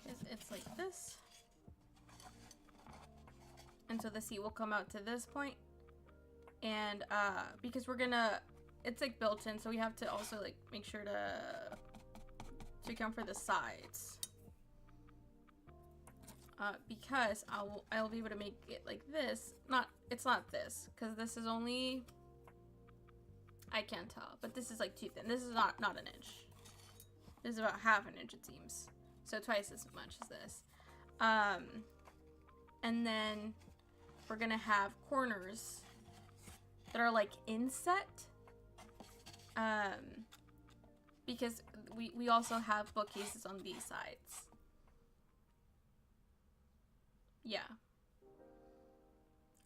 because it's like this. so the seat will come out to this point. And because we're gonna, it's like built in, so we have to also like make sure to account for the sides. Because I'll be able to make it like this. It's not this, because this is only, I can't tell, but this is like too thin. This is not an inch. This is about half an inch, it seems. So twice as much as this. And then we're gonna have corners that are like inset. Because we also have bookcases on these sides. Yeah.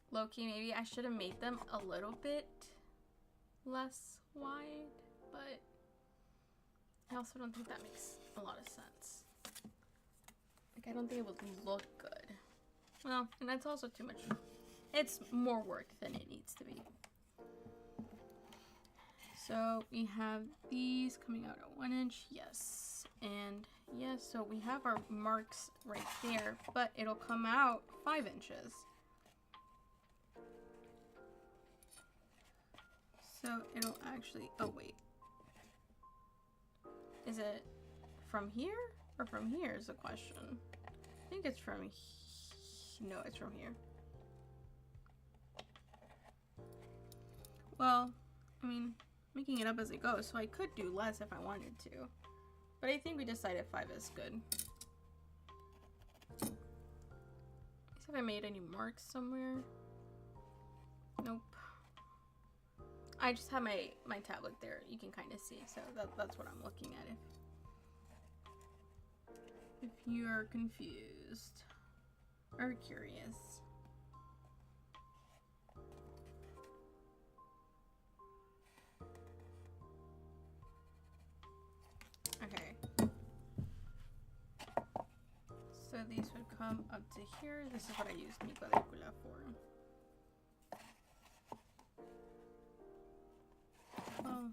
Low-key, maybe I should have made them a little bit less wide, but I also don't think that makes a lot of sense. Like, I don't think it would look good. Well, and that's also too much. It's more work than it needs to be. So we have these coming out at 1 inch, yes. And yes, so we have our marks right there, but it'll come out 5 inches. So it'll actually, oh wait. Is it from here or from here is the question. I think it's from no, it's from here. Well, I mean, making it up as it goes, so I could do less if I wanted to. But I think we decided 5 is good. Let's see if I made any marks somewhere. Nope. I just have my tablet there. You can kind of see, so that's what I'm looking at if you're confused or curious. Okay. So these would come up to here. This is what I used mi cuadrícula for. Oh.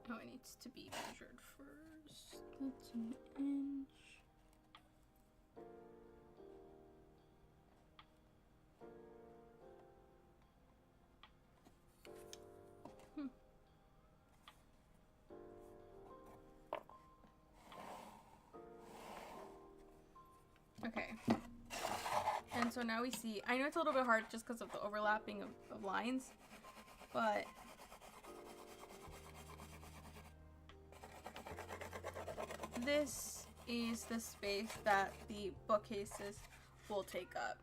Oh, it needs to be measured first. That's an inch. Okay. And so now we see, I know it's a little bit hard just because of the overlapping of lines, but this is the space that the bookcases will take up.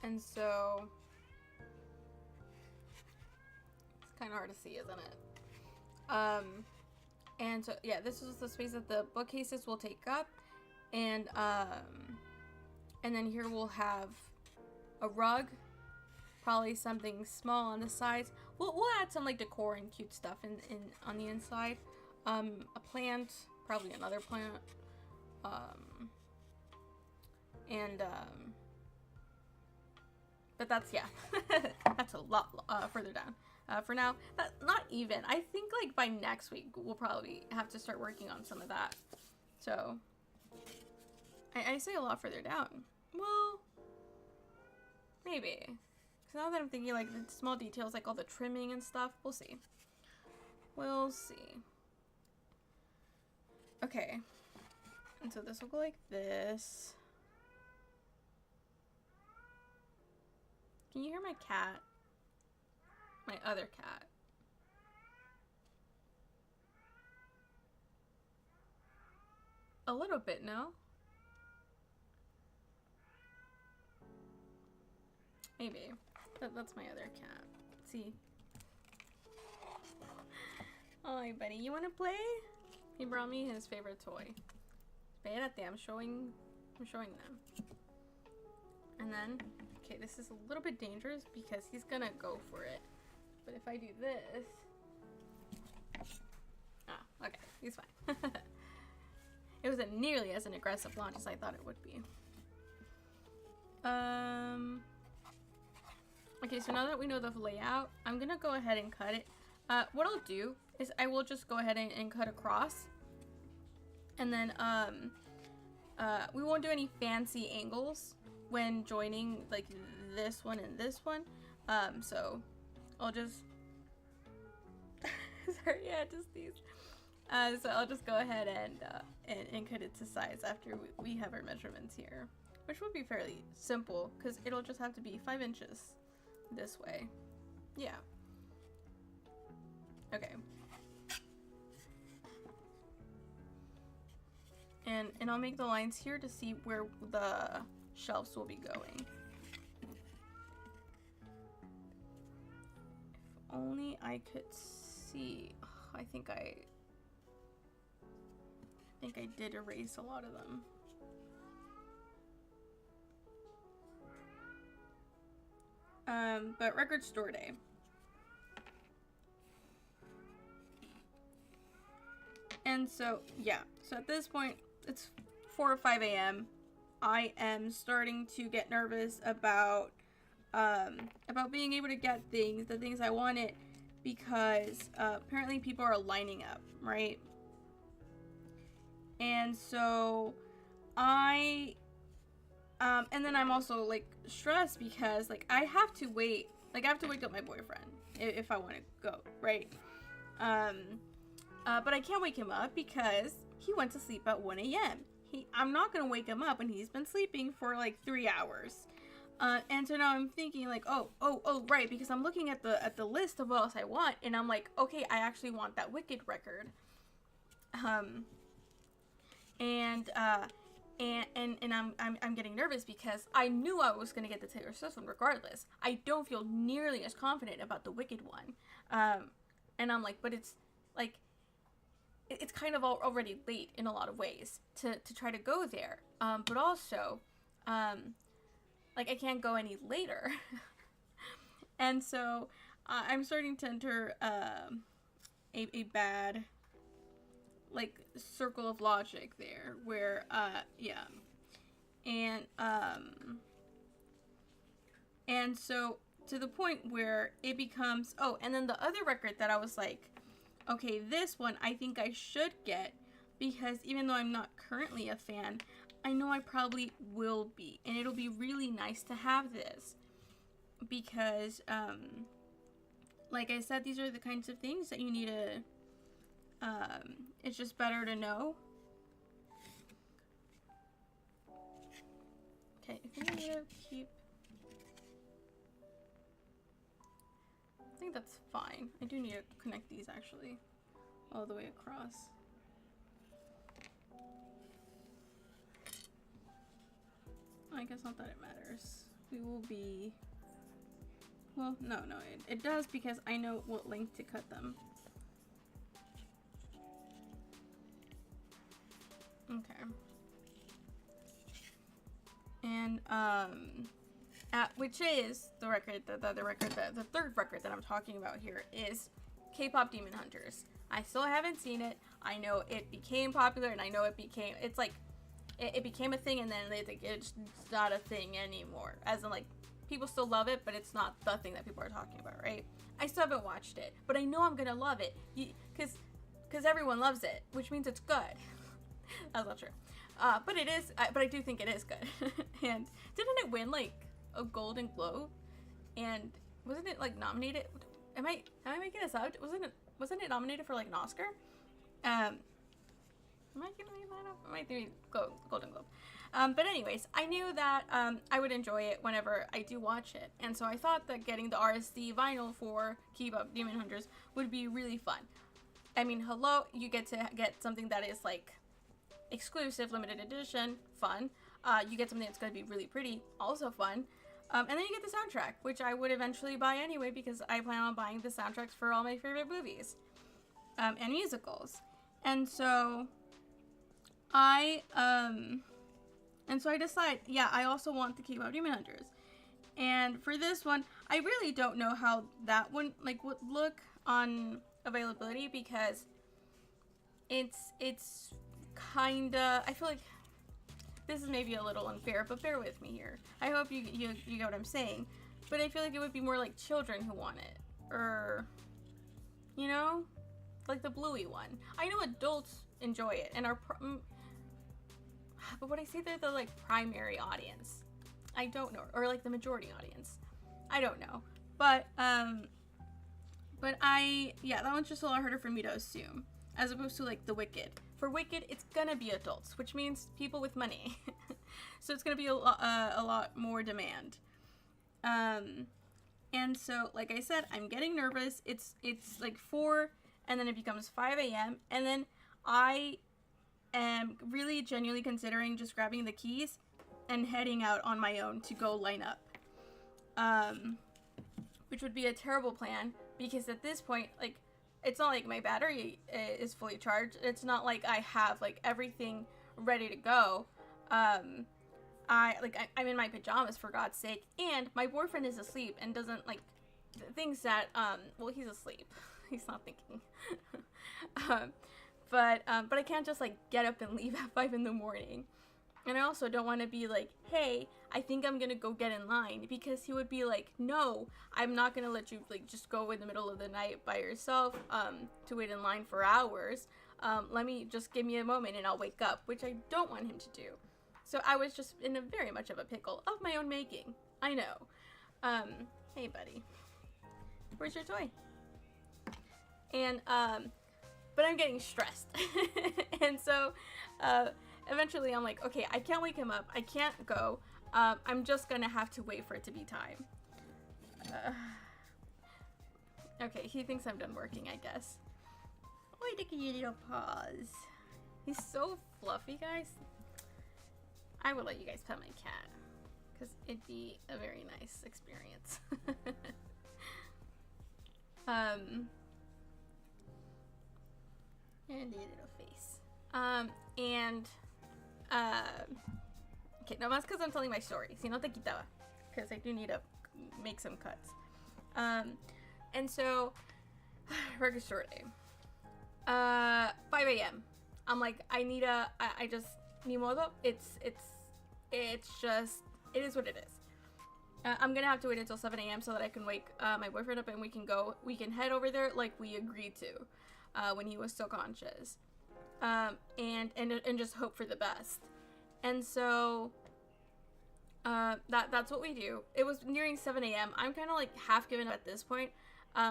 And so it's kind of hard to see, isn't it? And so yeah, this is the space that the bookcases will take up, and then here we'll have a rug, probably something small on the sides. We'll add some like decor and cute stuff in on the inside. A plant, probably another plant, but that's, yeah, that's a lot further down. For now, not even. I think like by next week we'll probably have to start working on some of that. So I say a lot further down. Well, maybe. Because now that I'm thinking like the small details, like all the trimming and stuff, we'll see. We'll see. Okay. And so this will go like this. Can you hear my cat? My other cat. A little bit, no? Maybe. That's my other cat. Let's see. Oh, hey, buddy, you wanna play? He brought me his favorite toy. Espérate, I'm showing them. And then, okay, this is a little bit dangerous because he's gonna go for it. But if I do this, Oh, okay, he's fine. It wasn't nearly as an aggressive launch as I thought it would be. Okay, so now that we know the layout, I'm gonna go ahead and cut it. What I'll do is I will just go ahead and cut across. And then, we won't do any fancy angles when joining, like, this one and this one. So I'll just... Sorry, yeah, just these. So I'll just go ahead and cut it to size after we have our measurements here. Which will be fairly simple, because it'll just have to be 5 inches this way. Yeah. Okay. And I'll make the lines here to see where the shelves will be going. If only I could see. Oh, I think I did erase a lot of them. But record store day. And so, yeah. So at this point, it's 4 or 5 a.m. I am starting to get nervous about being able to get the things I wanted, because apparently people are lining up, right? And so and then I'm also like stressed because like I have to wake up my boyfriend if I want to go, right? But I can't wake him up because he went to sleep at 1 a.m. I'm not gonna wake him up when he's been sleeping for like 3 hours. And so now I'm thinking like, oh, right, because I'm looking at the list of what else I want, and I'm like, okay, I actually want that Wicked record. And I'm getting nervous because I knew I was gonna get the Taylor Swift one regardless. I don't feel nearly as confident about the Wicked one. And I'm like, but it's like, it's kind of already late in a lot of ways to try to go there. But also, like I can't go any later. And so I'm starting to enter a bad like circle of logic there where yeah. And so to the point where it becomes, oh, and then the other record that I was like, okay, this one I think I should get, because even though I'm not currently a fan, I know I probably will be, and it'll be really nice to have this, because like I said, these are the kinds of things that you need to it's just better to know. Okay, I think I'm gonna keep, I think that's fine. I do need to connect these actually all the way across. I guess not that it matters. We will be, well, no, it does, because I know what length to cut them. Okay. And which is the record, the third record that I'm talking about here is K-pop Demon Hunters. I still haven't seen it. I know it became popular, and I know it became a thing, and then it's not a thing anymore. As in, like, people still love it, but it's not the thing that people are talking about, right? I still haven't watched it, but I know I'm gonna love it, because everyone loves it, which means it's good. That's not true. But it is. But I do think it is good. And didn't it win like a Golden Globe? And wasn't it like nominated? Am I making this up? Wasn't it nominated for like an Oscar? Am I giving that up? I might be Golden Globe. But anyways, I knew that I would enjoy it whenever I do watch it, and so I thought that getting the RSD vinyl for K-pop Demon Hunters would be really fun. I mean, hello, you get to get something that is like exclusive, limited edition, fun. You get something that's going to be really pretty, also fun. And then you get the soundtrack, which I would eventually buy anyway, because I plan on buying the soundtracks for all my favorite movies and musicals. And so I decide, yeah, I also want the K-pop Demon Hunters. And for this one, I really don't know how that one like would look on availability because it's kinda, I feel like this is maybe a little unfair, but bear with me here. I hope you get what I'm saying. But I feel like it would be more like children who want it, or, you know, like the bluey one. I know adults enjoy it and are, but when I say they're the like primary audience, I don't know, or like the majority audience, I don't know. But yeah, that one's just a lot harder for me to assume, as opposed to like the Wicked. For Wicked, it's gonna be adults, which means people with money. So it's gonna be a lot more demand. And so, like I said, I'm getting nervous. It's like 4, and then it becomes 5 a.m. And then I am really genuinely considering just grabbing the keys and heading out on my own to go line up. Which would be a terrible plan, because at this point, like, it's not like my battery is fully charged. It's not like I have like everything ready to go. I'm in my pajamas, for God's sake, and my boyfriend is asleep and doesn't like thinks that well, he's asleep. He's not thinking. But I can't just like get up and leave at 5 in the morning. And I also don't want to be like, hey, I think I'm gonna go get in line, because he would be like, no, I'm not gonna let you like just go in the middle of the night by yourself to wait in line for hours. Just give me a moment and I'll wake up, which I don't want him to do. So I was just in a very much of a pickle of my own making. I know. Hey buddy, where's your toy? And but I'm getting stressed. And so eventually I'm like, okay, I can't wake him up. I can't go. I'm just gonna have to wait for it to be time. Okay, he thinks I'm done working, I guess. Oh, look at your little paws. He's so fluffy, guys. I will let you guys pet my cat, because it'd be a very nice experience. And the little face. Okay, no, that's because I'm telling my story. Si no te quitaba, because I do need to make some cuts. And so, record store day. 5 a.m. I'm like, I just, ni modo, it is what it is. I'm gonna have to wait until 7 a.m. so that I can wake my boyfriend up and we can head over there like we agreed to when he was still conscious. And just hope for the best. And so that's what we do. It was nearing 7 a.m. I'm kind of like half given up at this point.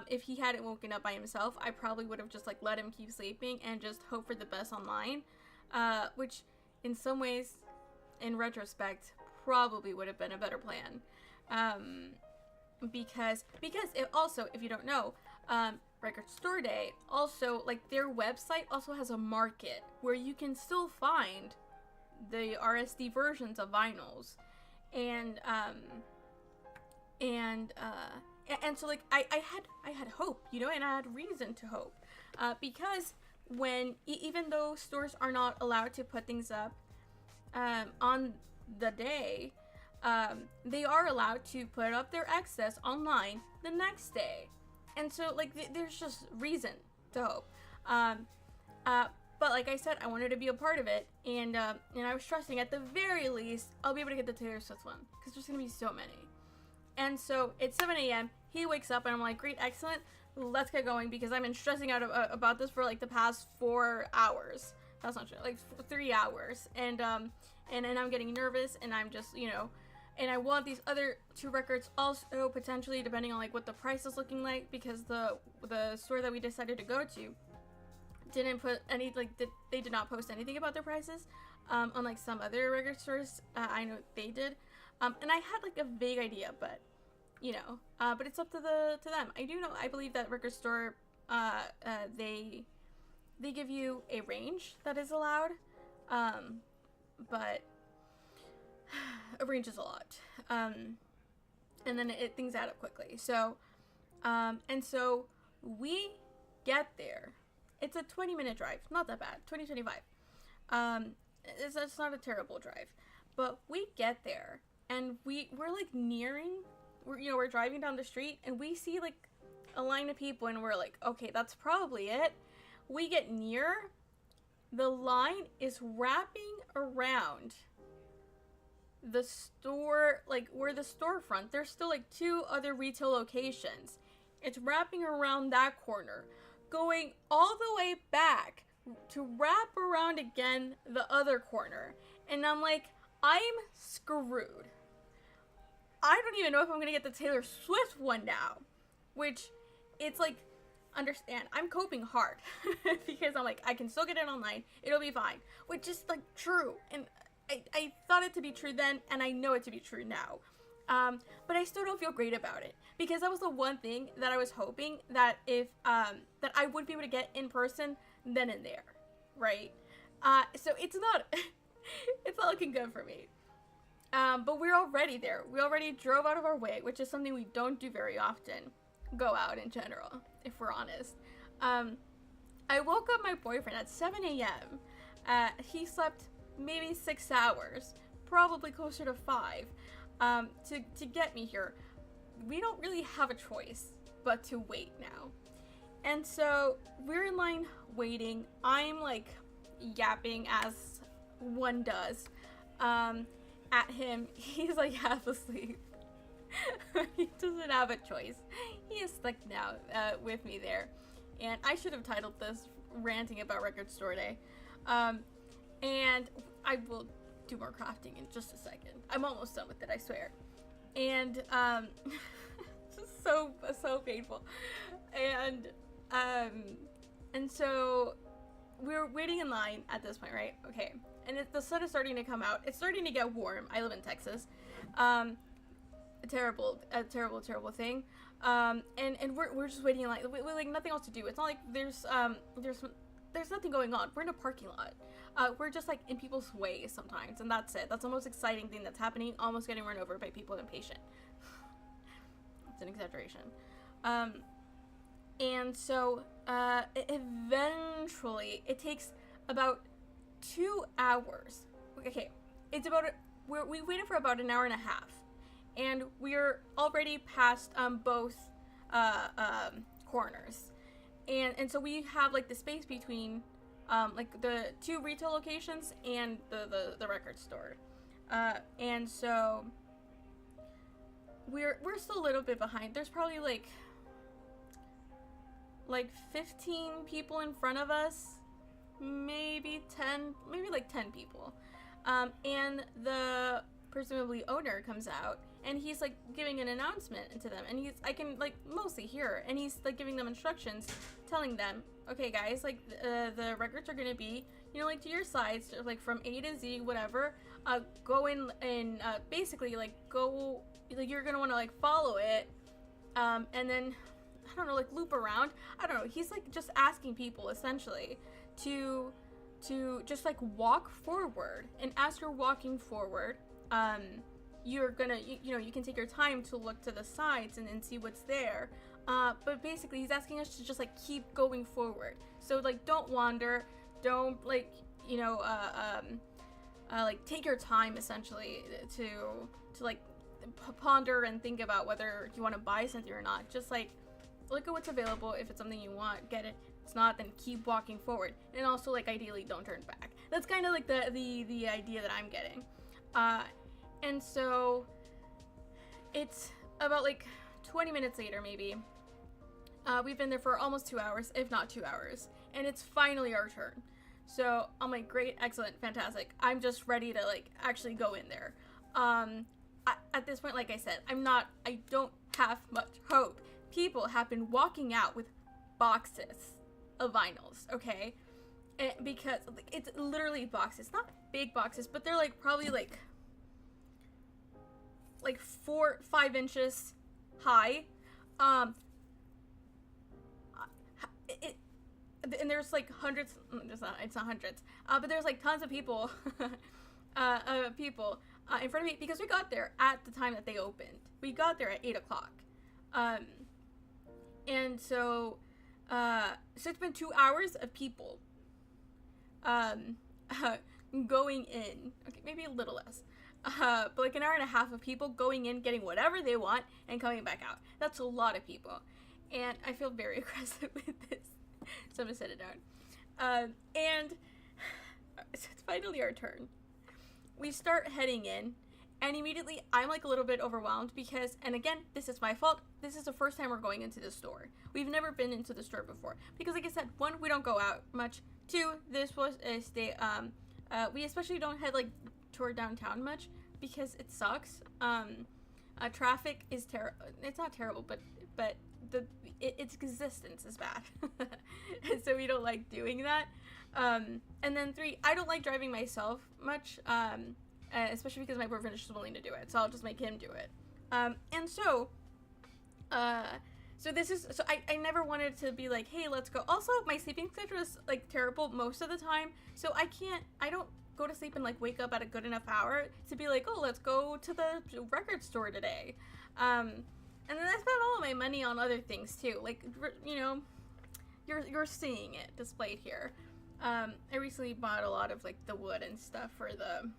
If he hadn't woken up by himself, I probably would have just like let him keep sleeping and just hope for the best online, which in some ways, in retrospect, probably would have been a better plan. Because it also, if you don't know, Record Store Day also, like, their website also has a market where you can still find the RSD versions of vinyls, and so like I had hope, you know, and I had reason to hope, because when even though stores are not allowed to put things up on the day, they are allowed to put up their excess online the next day. And so, like, there's just reason to hope. But like I said, I wanted to be a part of it, and I was trusting at the very least I'll be able to get the Taylor Swift one, because there's gonna be so many. And so it's 7 a.m. He wakes up, and I'm like, great, excellent, let's get going, because I've been stressing out about this for like the past 4 hours. That's not true, like 3 hours, and I'm getting nervous, and I'm just, you know. And I want these other 2 records also, potentially, depending on like what the price is looking like, because the store that we decided to go to didn't put any, like, they did not post anything about their prices, unlike some other record stores. I know they did, and I had like a vague idea, but you know, but it's up to them. I believe that record store, they give you a range that is allowed, but a range is a lot, and then things add up quickly. So, and so we get there. It's a 20-minute drive, not that bad, 25. It's not a terrible drive, but we get there, and we're like we're driving down the street, and we see like a line of people, and we're like, okay, that's probably it. We get near, the line is wrapping around the store, like where the storefront, there's still like 2 other retail locations. It's wrapping around that corner, going all the way back to wrap around again the other corner. And I'm like, I'm screwed. I don't even know if I'm gonna get the Taylor Swift one now. Which, it's like, understand, I'm coping hard. Because I'm like, I can still get it online, it'll be fine. Which is like true. And I thought it to be true then, and I know it to be true now. But I still don't feel great about it. Because that was the one thing that I was hoping that if, that I would be able to get in person then and there. Right? So it's not, it's not looking good for me. But we're already there. We already drove out of our way, which is something we don't do very often. Go out in general, if we're honest. I woke up my boyfriend at 7 a.m. He slept maybe 6 hours, probably closer to 5, to get me here. We don't really have a choice but to wait now. And so we're in line waiting. I'm like yapping as one does at him. He's like half asleep. He doesn't have a choice. He is stuck now with me there. And I should have titled this Ranting About Record Store Day. And I will do more crafting in just a second. I'm almost done with it, I swear. And just so painful. And so we're waiting in line at this point, right? Okay. And the sun is starting to come out. It's starting to get warm. I live in Texas. A terrible thing. And we're just waiting in line. We like nothing else to do. It's not like there's nothing going on. We're in a parking lot. We're just like in people's way sometimes, and that's it. That's the most exciting thing that's happening. Almost getting run over by people impatient. It's an exaggeration. And so eventually it takes about 2 hours. Okay, it's about we waited for about an hour and a half, and we're already past both corners, and so we have like the space between like the 2 retail locations and the record store, and so we're still a little bit behind. There's probably like 15 people in front of us, maybe 10 people, and the presumably owner comes out, and he's like giving an announcement to them, and I can like mostly hear, and he's like giving them instructions, telling them, okay guys, like the records are gonna be, you know, like to your sides, like from A to Z, whatever, go in and basically like go, like you're gonna want to like follow it, and then I don't know, like loop around. I don't know. He's like just asking people essentially to just like walk forward, and as you're walking forward, you're gonna you know, you can take your time to look to the sides and see what's there. But basically he's asking us to just like keep going forward. So like don't wander, don't like, you know, like take your time essentially to like ponder and think about whether you want to buy something or not. Just like look at what's available. If it's something you want, get it. If it's not, then keep walking forward. And also like ideally don't turn back. That's kind of like the idea that I'm getting. And so it's about like 20 minutes later maybe. We've been there for almost 2 hours, if not 2 hours, and it's finally our turn. So I'm like, great, excellent, fantastic. I'm just ready to like actually go in there. At this point, like I said, I don't have much hope. People have been walking out with boxes of vinyls, okay? And because like, it's literally boxes, not big boxes, but they're like probably like 4-5 inches high. And there's like hundreds. It's not hundreds. But there's like tons of people, in front of me, because we got there at the time that they opened. We got there at 8 o'clock. And so it's been 2 hours of people going in. Okay, maybe a little less. But like an hour and a half of people going in, getting whatever they want, and coming back out. That's a lot of people. And I feel very aggressive with this. So I'm gonna set it down. And so it's finally our turn. We start heading in, and immediately I'm like a little bit overwhelmed because, and again, this is my fault. This is the first time we're going into the store. We've never been into the store before because, like I said, one, we don't go out much. Two, this was a stay. We especially don't head like toward downtown much because it sucks. Traffic is terrible. It's not terrible, but its existence is bad. So we don't like doing that. And then three, I don't like driving myself much, especially because my boyfriend is just willing to do it, so I'll just make him do it. And so this is, so I never wanted to be like, hey, let's go. Also, my sleeping schedule is like terrible most of the time, so I don't go to sleep and like wake up at a good enough hour to be like, oh, let's go to the record store today. And then I spent all of my money on other things too, like, you know, you're seeing it displayed here. I recently bought a lot of like the wood and stuff for the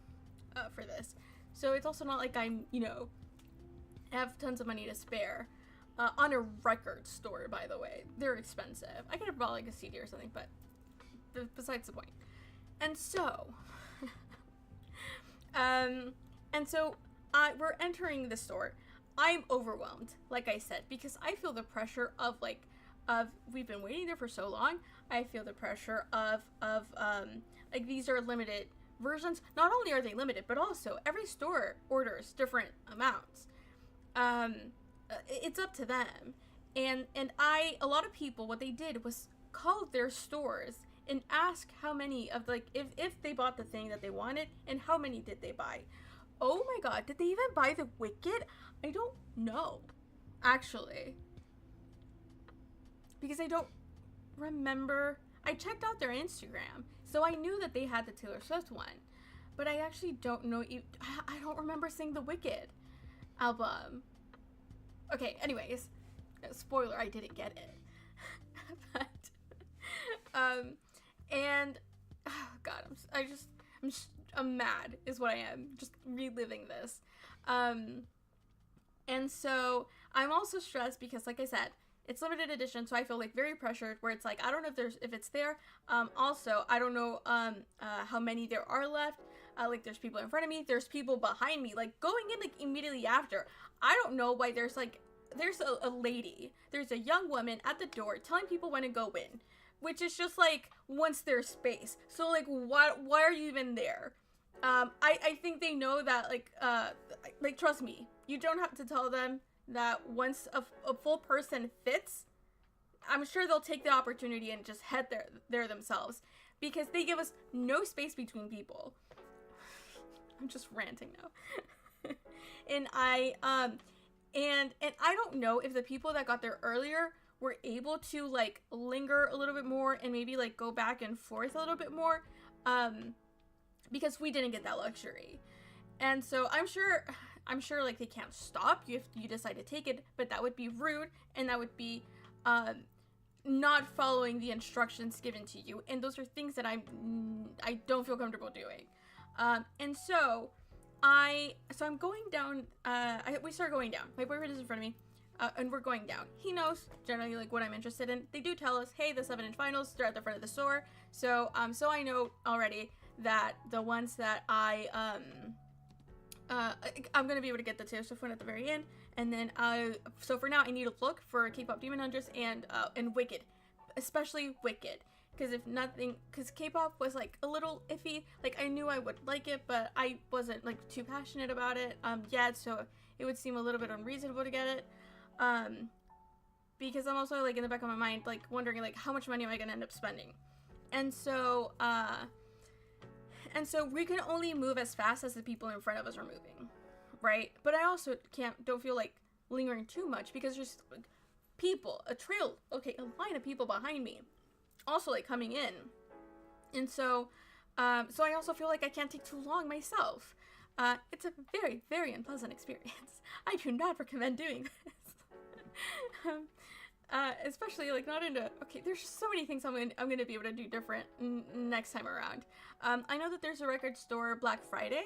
for this, so it's also not like I'm, you know, have tons of money to spare. On a record store, by the way, they're expensive. I could have bought like a CD or something, but besides the point. And so, we're entering the store. I'm overwhelmed, like I said, because I feel the pressure of we've been waiting there for so long. I feel the pressure of like these are limited versions. Not only are they limited, but also every store orders different amounts. It's up to them. And a lot of people, what they did was call their stores and ask how many of if they bought the thing that they wanted and how many did they buy. Oh my god, did they even buy the Wicked? I don't know, actually. Because I don't remember. I checked out their Instagram, so I knew that they had the Taylor Swift one. But I actually don't know. I don't remember seeing the Wicked album. Okay, anyways. Spoiler, I didn't get it. But, and, oh god, I'm mad is what I am. Just reliving this. And so I'm also stressed because, like I said, it's limited edition, so I feel like very pressured where it's like, I don't know if it's there. Also, I don't know how many there are left. Like there's people in front of me, there's people behind me, like going in like immediately after. I don't know why there's a lady, there's a young woman at the door telling people when to go in, which is just like once there's space. So like why are you even there? I think they know that like trust me, you don't have to tell them that once a full person fits, I'm sure they'll take the opportunity and just head there themselves because they give us no space between people. I'm just ranting now. And I don't know if the people that got there earlier were able to like linger a little bit more and maybe like go back and forth a little bit more, because we didn't get that luxury. And so I'm sure like they can't stop you if you decide to take it, but that would be rude and that would be not following the instructions given to you, and those are things that I don't feel comfortable doing. And so I'm going down. We start going down. My boyfriend is in front of me, and we're going down. He knows generally like what I'm interested in. They do tell us, hey, the 7-inch vinyls, they're at the front of the store. So I know already that the ones that I'm gonna be able to get the Taylor Swift one at the very end, and then so for now I need to look for K-pop Demon Hunters and Wicked, especially Wicked. Because K-pop was like a little iffy. Like I knew I would like it, but I wasn't like too passionate about it yet, so it would seem a little bit unreasonable to get it. Because I'm also like in the back of my mind like wondering like how much money am I gonna end up spending, and so we can only move as fast as the people in front of us are moving, right? But I also don't feel like lingering too much because there's like, people, a line of people behind me also like coming in, and so I also feel like I can't take too long myself. It's a very, very unpleasant experience. I do not recommend doing this. Especially like not into, okay, there's just so many things I'm gonna be able to do different next time around. I know that there's a record store Black Friday,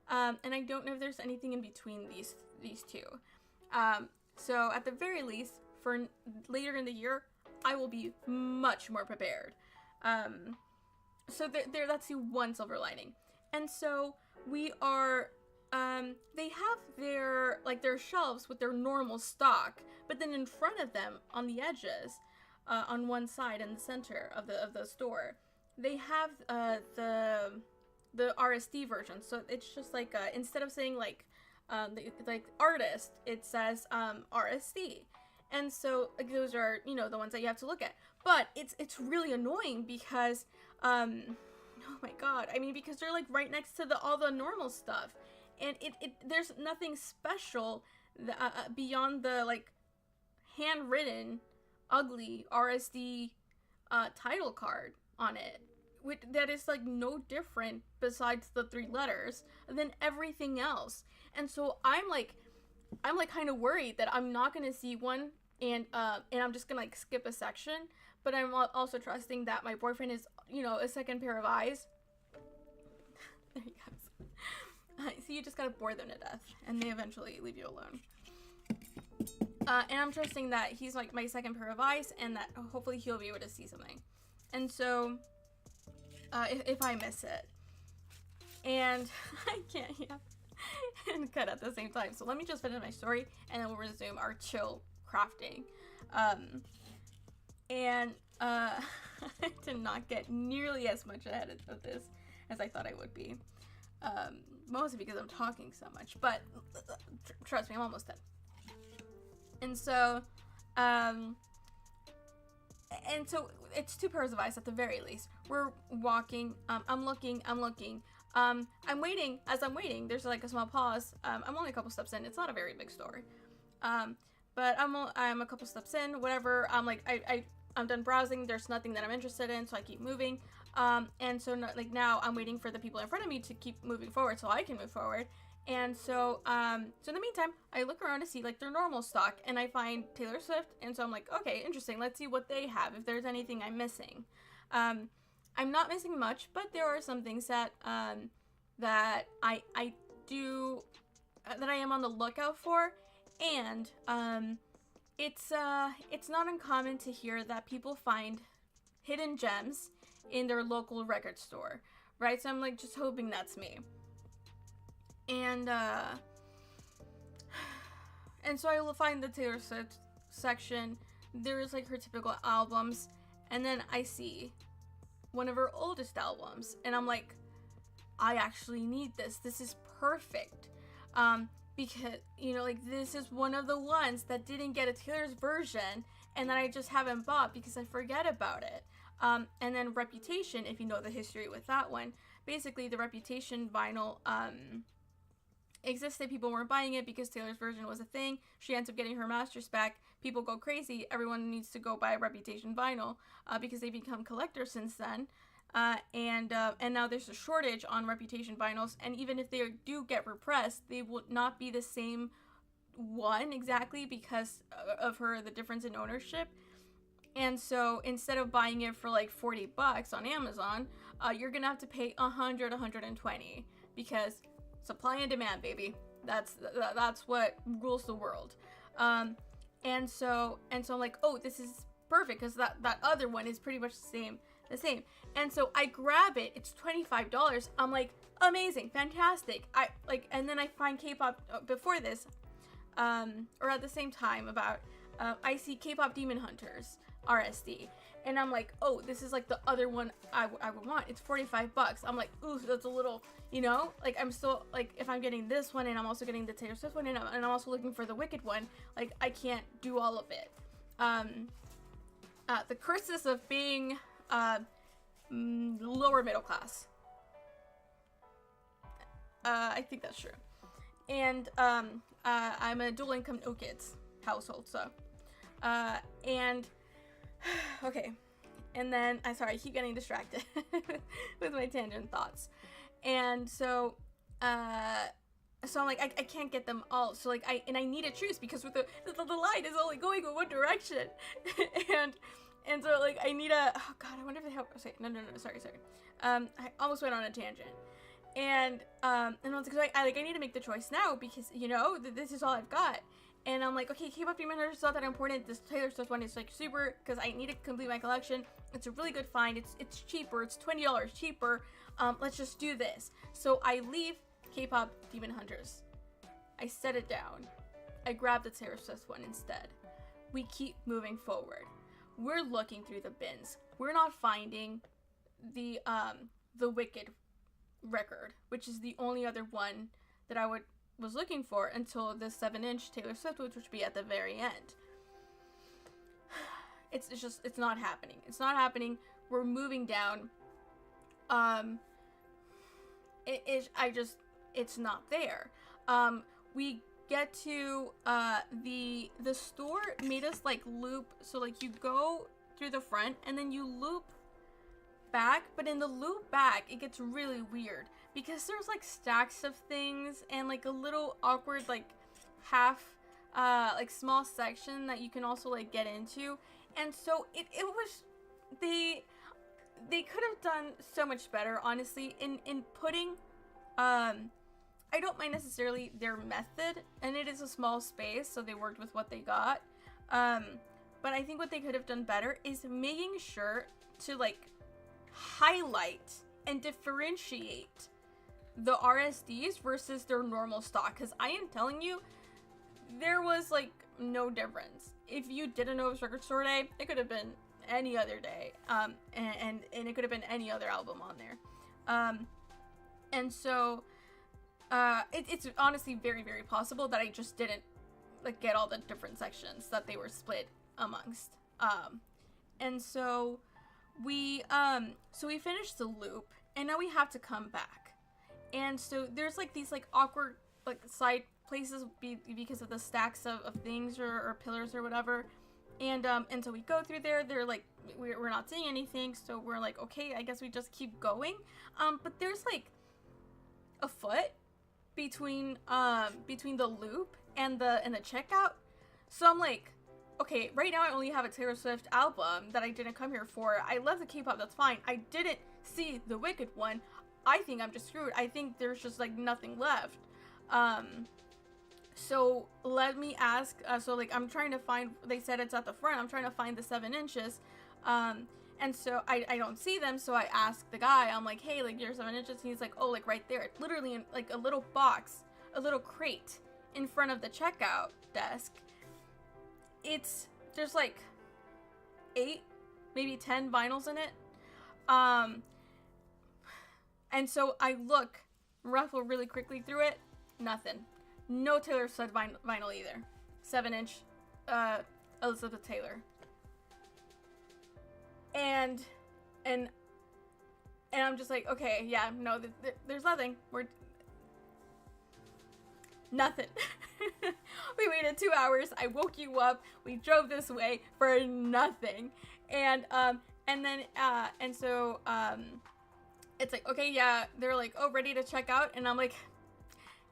and I don't know if there's anything in between these two. So at the very least, for later in the year, I will be much more prepared. So that's the one silver lining. And so we are, they have their shelves with their normal stock, but then in front of them, on the edges, on one side in the center of the store, they have the RSD version. So it's just like, instead of saying like artist, it says RSD. And so like, those are, you know, the ones that you have to look at. But it's really annoying because, oh my god, I mean, because they're like right next to all the normal stuff, and it there's nothing special beyond the like handwritten ugly RSD title card on it, that is like no different besides the 3 letters than everything else. And so I'm like kind of worried that I'm not gonna see one, and I'm just gonna like skip a section. But I'm also trusting that my boyfriend is, you know, a second pair of eyes. There he goes. So you just gotta bore them to death, and they eventually leave you alone. And I'm trusting that he's like my second pair of eyes, and that hopefully he'll be able to see something. And so, if I miss it, and I can't, and cut at the same time. So let me just finish my story, and then we'll resume our chill crafting. I did not get nearly as much ahead of this as I thought I would be. Mostly because I'm talking so much, but trust me, I'm almost done. And so it's 2 pairs of eyes at the very least. We're walking, I'm looking. I'm waiting. As I'm waiting, there's like a small pause. I'm only a couple steps in. It's not a very big story. But I'm a couple steps in, whatever. I'm like, I'm done browsing. There's nothing that I'm interested in, so I keep moving. And so like now I'm waiting for the people in front of me to keep moving forward so I can move forward. And so, so in the meantime, I look around to see like their normal stock, and I find Taylor Swift. And so I'm like, okay, interesting. Let's see what they have, if there's anything I'm missing. I'm not missing much, but there are some things that, that I do, that I am on the lookout for. And, it's not uncommon to hear that people find hidden gems in their local record store, right? So I'm like just hoping that's me. And so I will find the Taylor Swift section. There's like her typical albums, and then I see one of her oldest albums, and I'm like, I actually need this. This is perfect. Because, you know, like, this is one of the ones that didn't get a Taylor's version, and that I just haven't bought because I forget about it. And then Reputation, if you know the history with that one, basically the Reputation vinyl existed. People weren't buying it because Taylor's version was a thing. She ends up getting her masters back. People go crazy. Everyone needs to go buy Reputation vinyl because they become collectors since then. And now there's a shortage on Reputation vinyls, and even if they do get repressed, they will not be the same one exactly because of the difference in ownership. And so instead of buying it for like $40 on Amazon, you're gonna have to pay $100, $120 because supply and demand, baby. That's what rules the world. And so I'm like, oh, this is perfect because that other one is pretty much the same. And so I grab it. It's $25. I'm like, amazing, fantastic. And then I find K-pop before this, or at the same time about, I see K-pop Demon Hunters RSD, and I'm like, oh, this is like the other one I would want. It's $45. I'm like, ooh, that's a little, you know, like I'm still like, if I'm getting this one and I'm also getting the Taylor Swift one and I'm also looking for the Wicked one, like I can't do all of it. The curses of being lower middle class. I think that's true. And I'm a dual income, no kids household, so and okay, and then I'm sorry, I keep getting distracted with my tangent thoughts. And so I'm like, I can't get them all, so like I need to choose because with the line is only going in one direction. And so like I need a, oh god, I wonder if they help. No, sorry. I almost went on a tangent. And I was like, I need to make the choice now because, you know, this is all I've got. And I'm like, okay, K-pop Demon Hunters is not that important. This Taylor Swift one is like super, because I need to complete my collection. It's a really good find. It's cheaper. It's $20 cheaper. Let's just do this. So I leave K-pop Demon Hunters. I set it down. I grab the Taylor Swift one instead. We keep moving forward. We're looking through the bins. We're not finding the Wicked record, which is the only other one that I was looking for until the 7-inch Taylor Swift, which would be at the very end. It's not happening. It's not happening. We're moving down. It's not there. We get to the store made us like loop, so like you go through the front and then you loop back, but in the loop back it gets really weird because there's like stacks of things and like a little awkward like half like small section that you can also like get into, and so it was they could have done so much better, honestly, in putting I don't mind necessarily their method, and it is a small space, so they worked with what they got, but I think what they could have done better is making sure to like highlight and differentiate the RSDs versus their normal stock, because I am telling you, there was like no difference. If you didn't know it was Record Store Day, it could have been any other day, and it could have been any other album on there, and so it's honestly very, very possible that I just didn't like get all the different sections that they were split amongst, and so we finished the loop, and now we have to come back, and so there's like these like awkward like side places because of the stacks of things or pillars or whatever, and so we go through there. They're like, we're not seeing anything, so we're like, okay, I guess we just keep going, but there's like a foot between the loop and the checkout, so I'm like, okay, right now I only have a Taylor Swift album that I didn't come here for. I love the K-pop, that's fine. I didn't see the Wicked one. I think I'm just screwed. I think there's just like nothing left. So let me ask, so like I'm trying to find, they said it's at the front, I'm trying to find the 7 inches, and so I don't see them, so I ask the guy, I'm like, hey, like your 7 inches, and he's like, oh, like right there, it's literally in like a little box, a little crate in front of the checkout desk. There's like 8, maybe 10 vinyls in it, and so I ruffle really quickly through it, nothing. No Taylor Swift vinyl either. 7-inch Elizabeth Taylor. And I'm just like, okay, yeah, no, there's nothing. Nothing. We waited 2 hours. I woke you up. We drove this way for nothing. And so it's like, okay, yeah, they're like, oh, ready to check out, and I'm like,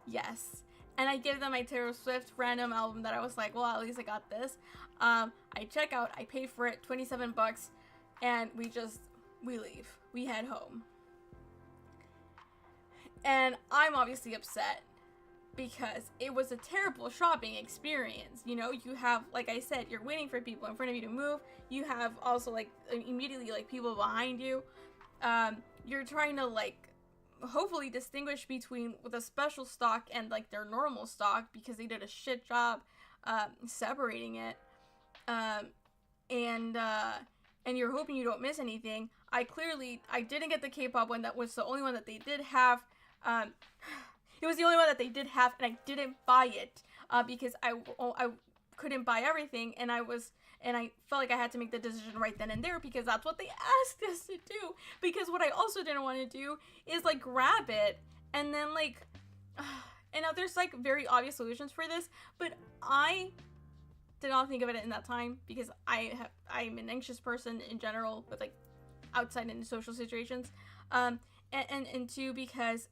yes. And I give them my Taylor Swift random album that I was like, well, at least I got this. I check out, I pay for it, $27, and we leave. We head home. And I'm obviously upset because it was a terrible shopping experience. You know, you have, like I said, you're waiting for people in front of you to move. You have also like immediately like people behind you. You're trying to like hopefully distinguish between the special stock and like their normal stock because they did a shit job separating it, and you're hoping you don't miss anything. I didn't get the K-pop one. That was the only one that they did have. It was the only one that they did have, and I didn't buy it because I couldn't buy everything, and I felt like I had to make the decision right then and there because that's what they asked us to do. Because what I also didn't want to do is like grab it and then like, and now there's like very obvious solutions for this, but I did not think of it in that time because I'm an anxious person in general with like outside and social situations, and two, because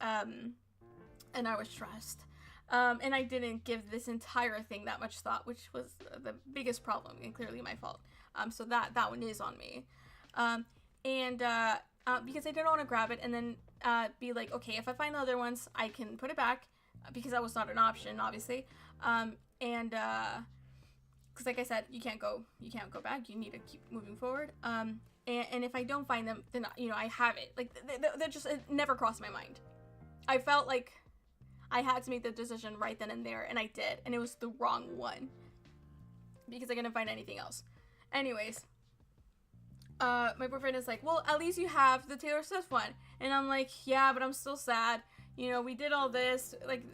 and I was stressed. And I didn't give this entire thing that much thought, which was the biggest problem and clearly my fault. So that one is on me. Because I didn't want to grab it and then be like, okay, if I find the other ones, I can put it back because that was not an option, obviously. and because like I said, you can't go back. You need to keep moving forward. And if I don't find them, then I have it. Like they're just, it never crossed my mind. I felt like I had to make the decision right then and there, and I did, and it was the wrong one because I couldn't find anything else. Anyways, my boyfriend is like, well, at least you have the Taylor Swift one, and I'm like, yeah, but I'm still sad. We did all this, like,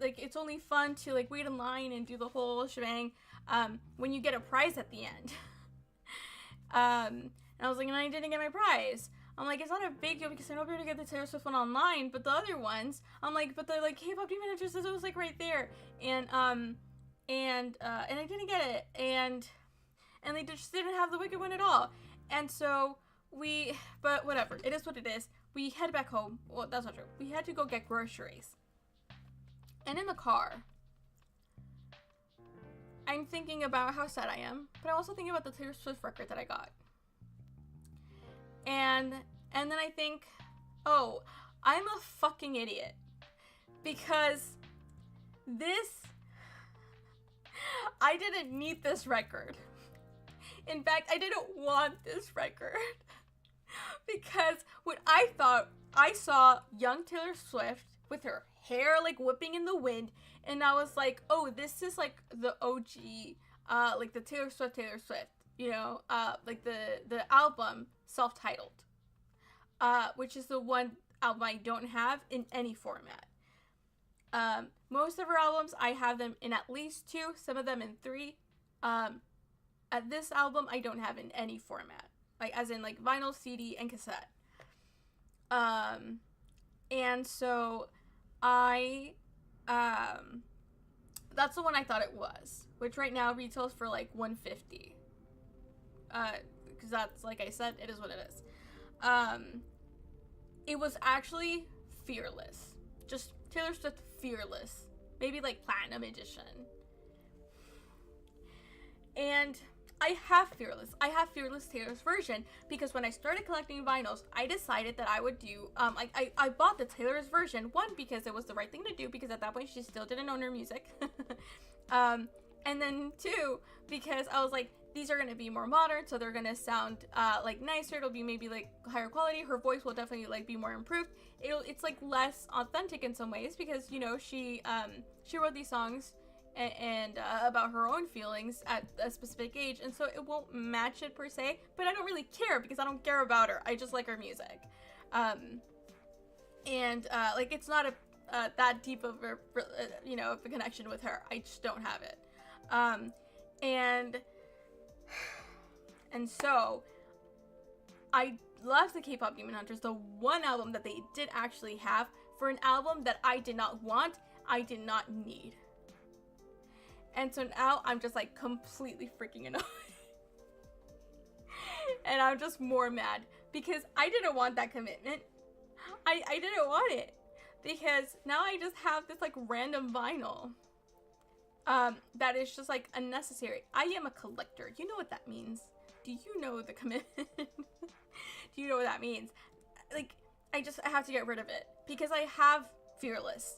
it's only fun to like wait in line and do the whole shebang when you get a prize at the end. And I was like, and I didn't get my prize. I'm like, it's not a big deal because I know we're gonna get the Taylor Swift one online, but the other ones, I'm like, but the like K-pop Demon Hunters, it was like right there, and I didn't get it, and they just didn't have the Wicked one at all, and so but whatever, it is what it is. We head back home. Well, that's not true. We had to go get groceries, and in the car, I'm thinking about how sad I am, but I'm also thinking about the Taylor Swift record that I got. And then I think, oh, I'm a fucking idiot. Because I didn't need this record. In fact, I didn't want this record. Because what I thought, I saw young Taylor Swift with her hair like whipping in the wind, and I was like, oh, this is like the OG, like the Taylor Swift, like the album self-titled, which is the one album I don't have in any format. Most of her albums, I have them in at least 2, some of them in 3. At this album, I don't have in any format, like as in like vinyl, CD, and cassette. And so that's the one I thought it was, which right now retails for like $150. Because that's, like I said, it is what it is. It was actually Fearless. Just Taylor Swift Fearless. Maybe like Platinum Edition. And I have Fearless. I have Fearless Taylor's version because when I started collecting vinyls, I decided that I would do, I bought the Taylor's version, 1, because it was the right thing to do, because at that point she still didn't own her music. And then 2, because I was like, these are going to be more modern, so they're going to sound like nicer. It'll be maybe like higher quality. Her voice will definitely like be more improved. It's like less authentic in some ways because she wrote these songs and about her own feelings at a specific age, and so it won't match it per se. But I don't really care because I don't care about her. I just like her music, and like it's not that deep of a of a connection with her. I just don't have it, and so I love the K-pop Demon Hunters, the one album that they did actually have, for an album that I did not want, I did not need. And so now I'm just like completely freaking annoyed. And I'm just more mad because I didn't want that commitment. I didn't want it because now I just have this like random vinyl that is just like unnecessary. I am a collector. You know what that means? Do you know the commitment? Do you know what that means? Like, I have to get rid of it because I have Fearless,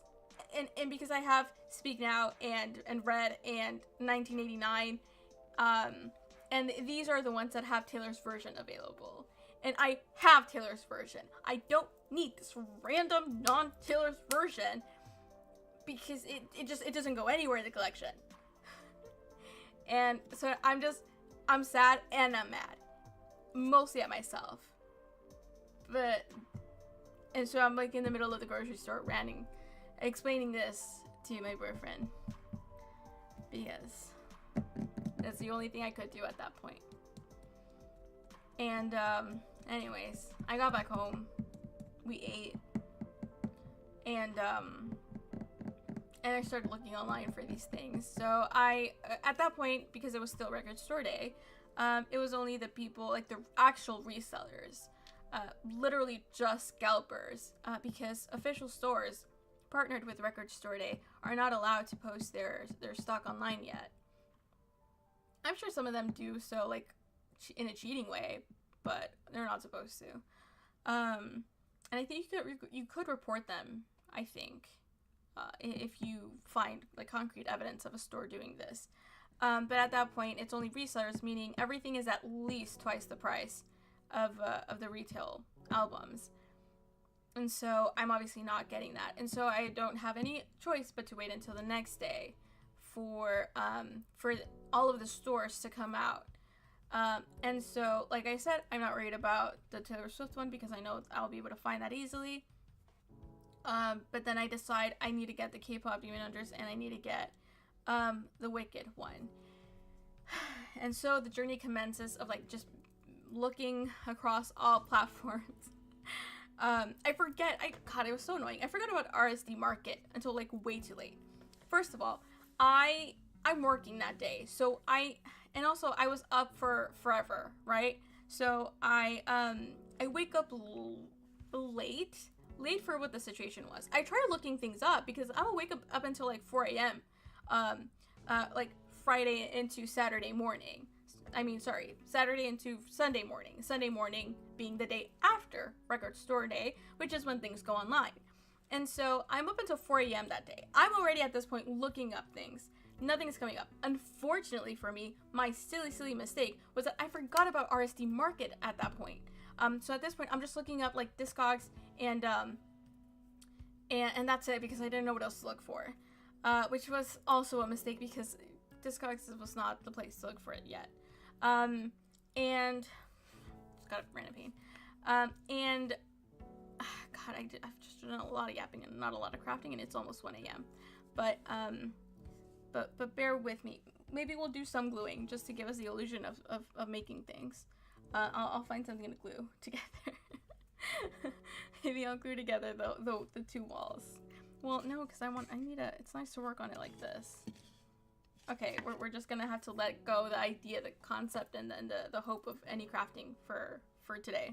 and because I have Speak Now and Red and 1989, and these are the ones that have Taylor's version available, and I have Taylor's version. I don't need this random non-Taylor's version because it doesn't go anywhere in the collection. And so I'm sad and I'm mad, mostly at myself. And so I'm like in the middle of the grocery store ranting, explaining this to my boyfriend because that's the only thing I could do at that point. And anyways, I got back home, we ate, and I started looking online for these things. So I, at that point, because it was still record store day, it was only the people, like the actual resellers, literally just scalpers, because official stores partnered with Record Store Day are not allowed to post their stock online yet. I'm sure some of them do so like in a cheating way, but they're not supposed to. And I think you could report them, I think. if you find like concrete evidence of a store doing this. But at that point, it's only resellers, meaning everything is at least twice the price of the retail albums. And so I'm obviously not getting that. And so I don't have any choice but to wait until the next day for all of the stores to come out. And so, like I said, I'm not worried about the Taylor Swift one because I know I'll be able to find that easily. But then I decide I need to get the K-pop Demon Hunters and I need to get the Wicked one. And so the journey commences of like just looking across all platforms. I forget, God, it was so annoying. I forgot about RSD Market until like way too late. First of all, I'm working that day, so I was up for forever, right? So I wake up late for what the situation was. I tried looking things up because I would wake up until like 4 a.m. Like Friday into Saturday morning. Saturday into Sunday morning. Sunday morning being the day after Record Store Day, which is when things go online. And so I'm up until 4 a.m. that day. I'm already at this point looking up things. Nothing's coming up. Unfortunately for me, my silly mistake was that I forgot about RSD Market at that point. So at this point, I'm just looking up like Discogs and that's it because I didn't know what else to look for, which was also a mistake because Discogs was not the place to look for it yet. And just got a random pain. And God, I've just done a lot of yapping and not a lot of crafting, and it's almost 1 a.m. But bear with me. Maybe we'll do some gluing just to give us the illusion of making things. I'll find something to glue together. Maybe I'll glue together the two walls. Well, no, because it's nice to work on it like this. Okay, we're just gonna have to let go the idea, the concept, and then the hope of any crafting for today.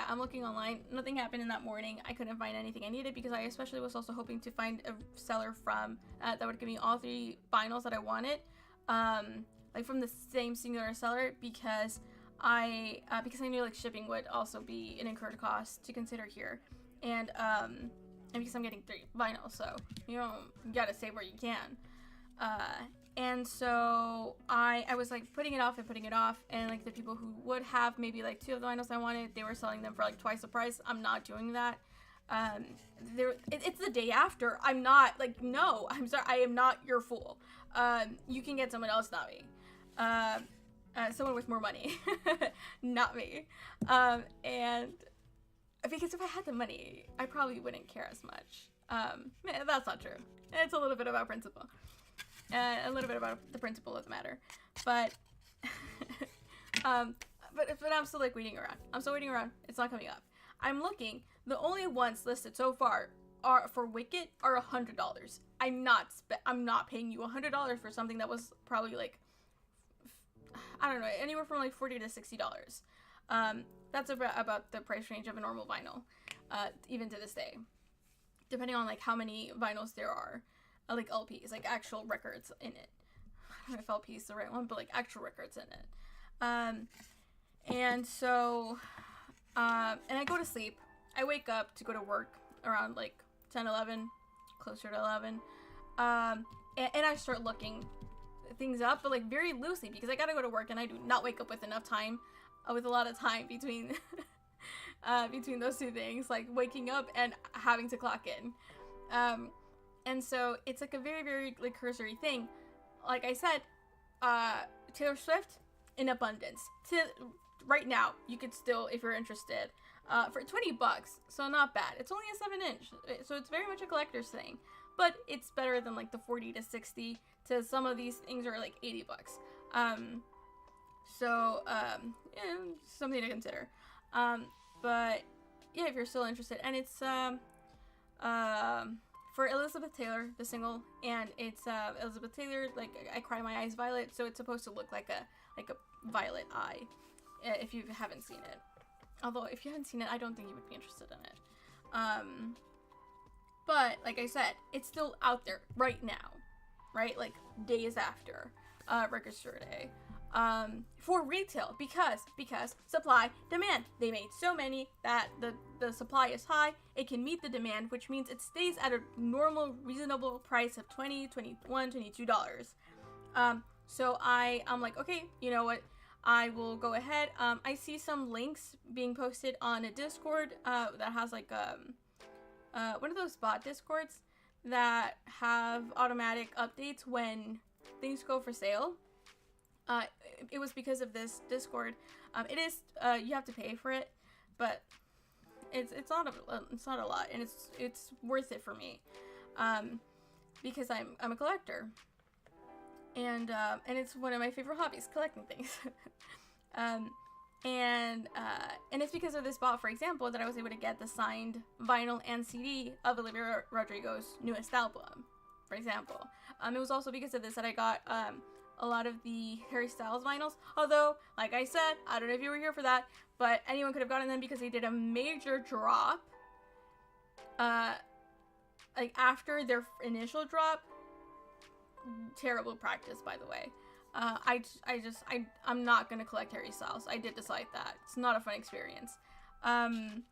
I'm looking online. Nothing happened in that morning. I couldn't find anything I needed because I especially was also hoping to find a seller from that would give me all 3 vinyls that I wanted, like from the same singular seller because I knew like shipping would also be an incurred cost to consider here, and because I'm getting 3 vinyls, so you gotta save where you can. And so I was like putting it off, and like the people who would have maybe like 2 of the vinyls I wanted, they were selling them for like twice the price. I'm not doing that. It's the day after. I'm not like, no, I'm sorry, I am not your fool. You can get someone else, not me. Someone with more money, not me. And because if I had the money, I probably wouldn't care as much. That's not true. It's a little bit about principle. A little bit about the principle of the matter, but but I'm still like waiting around. It's not coming up. I'm looking. The only ones listed so far are for Wicked are $100. I'm not paying you $100 for something that was probably like, I don't know, anywhere from like $40 to $60. That's about the price range of a normal vinyl, even to this day, depending on like how many vinyls there are. Like LPs, like actual records in it. I don't know if LP is the right one, but like actual records in it. And so, and I go to sleep. I wake up to go to work around like 10, 11, closer to 11. And I start looking things up, but like very loosely because I gotta go to work and I do not wake up with enough time, with a lot of time between, between those 2 things, like waking up and having to clock in. And so it's like a very, very like cursory thing. Like I said, Taylor Swift in abundance. Right now, you could still, if you're interested, for $20. So not bad. It's only a 7-inch, so it's very much a collector's thing. But it's better than like the 40 to 60. To some of these things are like $80. Yeah, something to consider. But yeah, if you're still interested, and it's for Elizabeth Taylor, the single, and it's Elizabeth Taylor, like I Cry My Eyes Violet, so it's supposed to look like a violet eye, if you haven't seen it. Although if you haven't seen it, I don't think you would be interested in it. But like I said, it's still out there right now, right? Like days after Record Store Day. for retail because supply demand. They made so many that the supply is high. It can meet the demand, which means it stays at a normal, reasonable price of $20, $21, $22. So I'm like, okay, you know what? I will go ahead. I see some links being posted on a Discord that has like one of those bot Discords that have automatic updates when things go for sale. It was because of this Discord. It is you have to pay for it, but it's not a lot, and it's worth it for me, because I'm a collector, and it's one of my favorite hobbies, collecting things. And it's because of this bot, for example, that I was able to get the signed vinyl and CD of Olivia Rodrigo's newest album, for example. It was also because of this that I got a lot of the Harry Styles vinyls. Although, like I said, I don't know if you were here for that, but anyone could have gotten them because they did a major drop. Like after their initial drop. Terrible practice, by the way. I'm not gonna collect Harry Styles. I did decide that. It's not a fun experience. And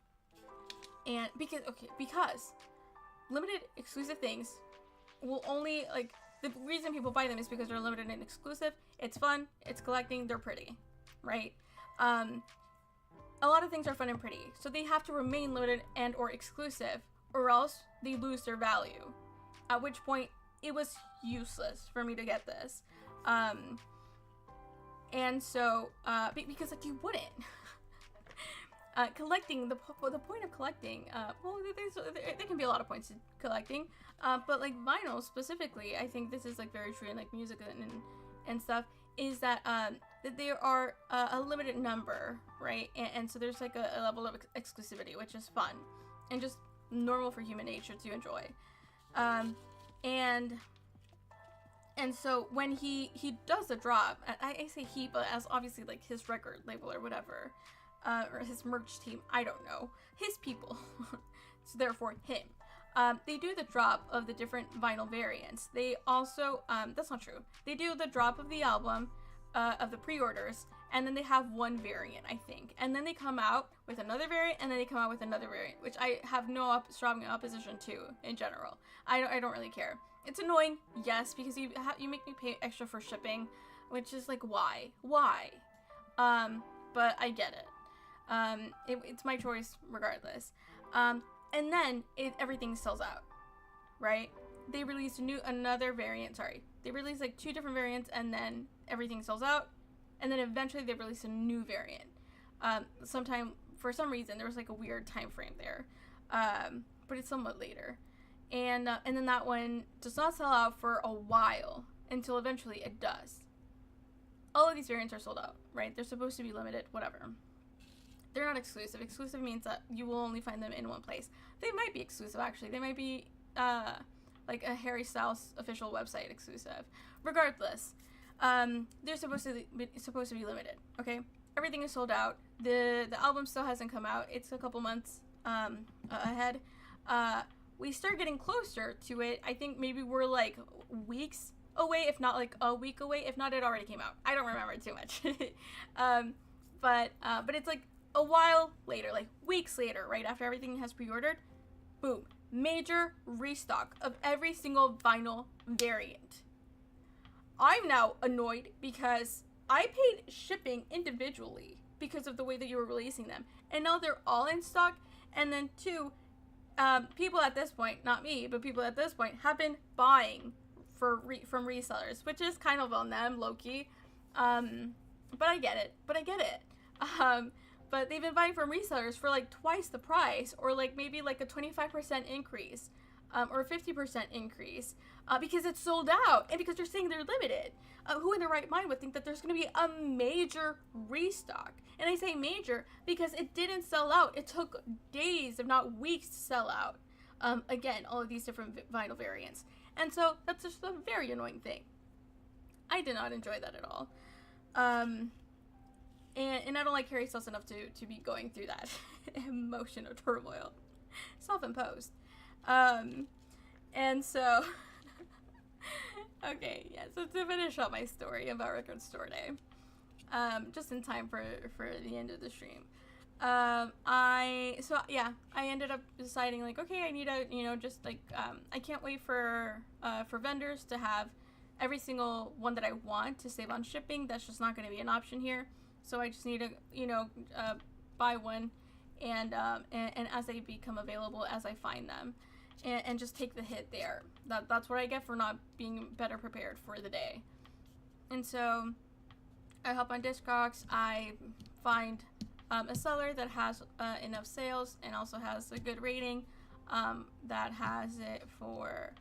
because limited exclusive things will only, like, the reason people buy them is because they're limited and exclusive. It's fun, it's collecting, they're pretty, right? A lot of things are fun and pretty, so they have to remain limited and or exclusive, or else they lose their value. At which point, it was useless for me to get this. And so, because like you wouldn't. Collecting, the point of collecting, well, there can be a lot of points to collecting, but like vinyl specifically, I think this is like very true in like music and stuff, is that that there are a limited number, right? And so there's like a level of exclusivity, which is fun and just normal for human nature to enjoy. And so when he does the drop, I say he, but as obviously like his record label or whatever, or his merch team, I don't know, his people, so therefore him, they do the drop of the different vinyl variants. They also, that's not true, they do the drop of the album, of the pre-orders, and then they have one variant, I think, and then they come out with another variant, and then they come out with another variant, which I have no strong opposition to in general. I don't really care. It's annoying, yes, because you make me pay extra for shipping, which is like, why? But I get it. It's my choice regardless. And then everything sells out, right? They released another variant. Sorry, they released like 2 different variants, and then everything sells out, and then eventually they released a new variant. For some reason, there was like a weird time frame there, but it's somewhat later. And then that one does not sell out for a while until eventually it does. All of these variants are sold out, right? They're supposed to be limited, whatever. They're not exclusive. Exclusive means that you will only find them in one place. They might be exclusive, actually. They might be like a Harry Styles official website exclusive. Regardless, they're supposed to be limited. Okay, everything is sold out. The album still hasn't come out. It's a couple months ahead. We start getting closer to it. I think maybe we're like weeks away, if not like a week away. If not, it already came out. I don't remember too much. But it's like a while later, like weeks later, right after everything has pre-ordered. Boom, major restock of every single vinyl variant. I'm now annoyed because I paid shipping individually because of the way that you were releasing them, and now they're all in stock. And then 2, people at this point, not me, but people at this point have been buying from resellers, which is kind of on them, low-key. But I get it. But they've been buying from resellers for like twice the price, or like maybe like a 25% increase, or a 50% increase, because it's sold out, and because they're saying they're limited. Who in their right mind would think that there's going to be a major restock? And I say major because it didn't sell out. It took days, if not weeks, to sell out. Again, all of these different vinyl variants. And so that's just a very annoying thing. I did not enjoy that at all. And I don't like Harry Styles enough to be going through that emotion or turmoil. Self-imposed. And so, okay, yeah, so to finish up my story about Record Store Day, just in time for the end of the stream. I ended up deciding like, okay, I need a, just like, I can't wait for vendors to have every single one that I want to save on shipping. That's just not going to be an option here. So I just need to, buy one, and as they become available, as I find them, and just take the hit there. That's what I get for not being better prepared for the day. And so I hop on Discogs. I find a seller that has enough sales and also has a good rating, that has it for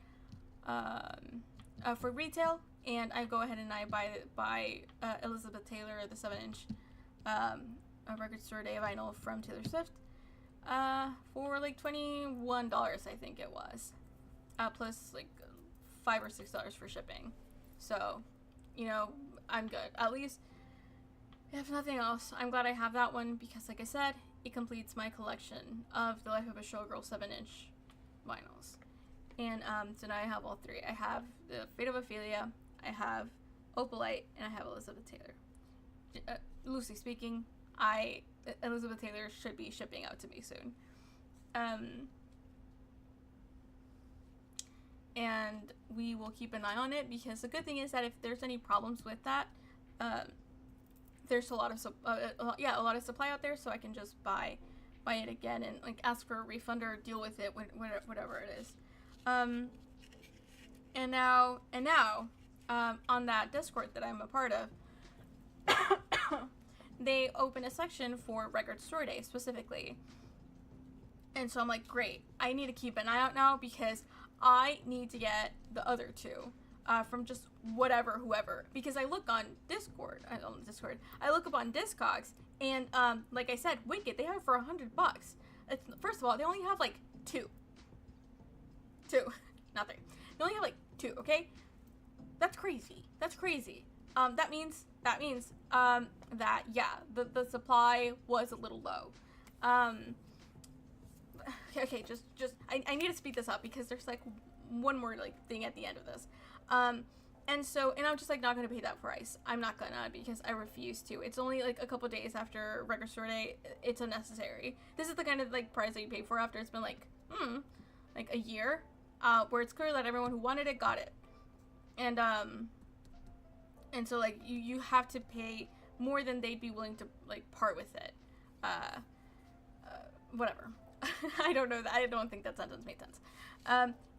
retail, and I go ahead and I buy Elizabeth Taylor, the 7-inch a record store day vinyl from Taylor Swift, for like $21, I think it was, plus like $5 or $6 for shipping. So, I'm good. At least, if nothing else, I'm glad I have that one because, like I said, it completes my collection of The Life of a Showgirl 7-inch vinyls. And so now I have all three. I have The Fate of Ophelia, I have Opalite, and I have Elizabeth Taylor. Loosely speaking, Elizabeth Taylor should be shipping out to me soon. And we will keep an eye on it, because the good thing is that if there's any problems with that, there's a lot of supply out there, so I can just buy it again and like ask for a refund or deal with it, whatever it is. And now on that Discord that I'm a part of, they open a section for Record Store Day specifically. And so I'm like, great, I need to keep an eye out now, because I need to get the other two from just whoever. Because I look on Discord, I look up on Discogs, and like I said, Wicked, they have it for $100. First of all, they only have like two, not three. They only have like two, okay? That's crazy. That means that the supply was a little low. Okay, just I need to speed this up, because there's like one more like thing at the end of this. And I'm just like not gonna pay that price. I'm not gonna, because I refuse to. It's only like a couple days after Record Store Day. It's unnecessary. This is the kind of like price that you pay for after it's been like a year, where it's clear that everyone who wanted it got it. And so like you have to pay more than they'd be willing to like part with it. Whatever. I don't know that. I don't think that sentence made sense.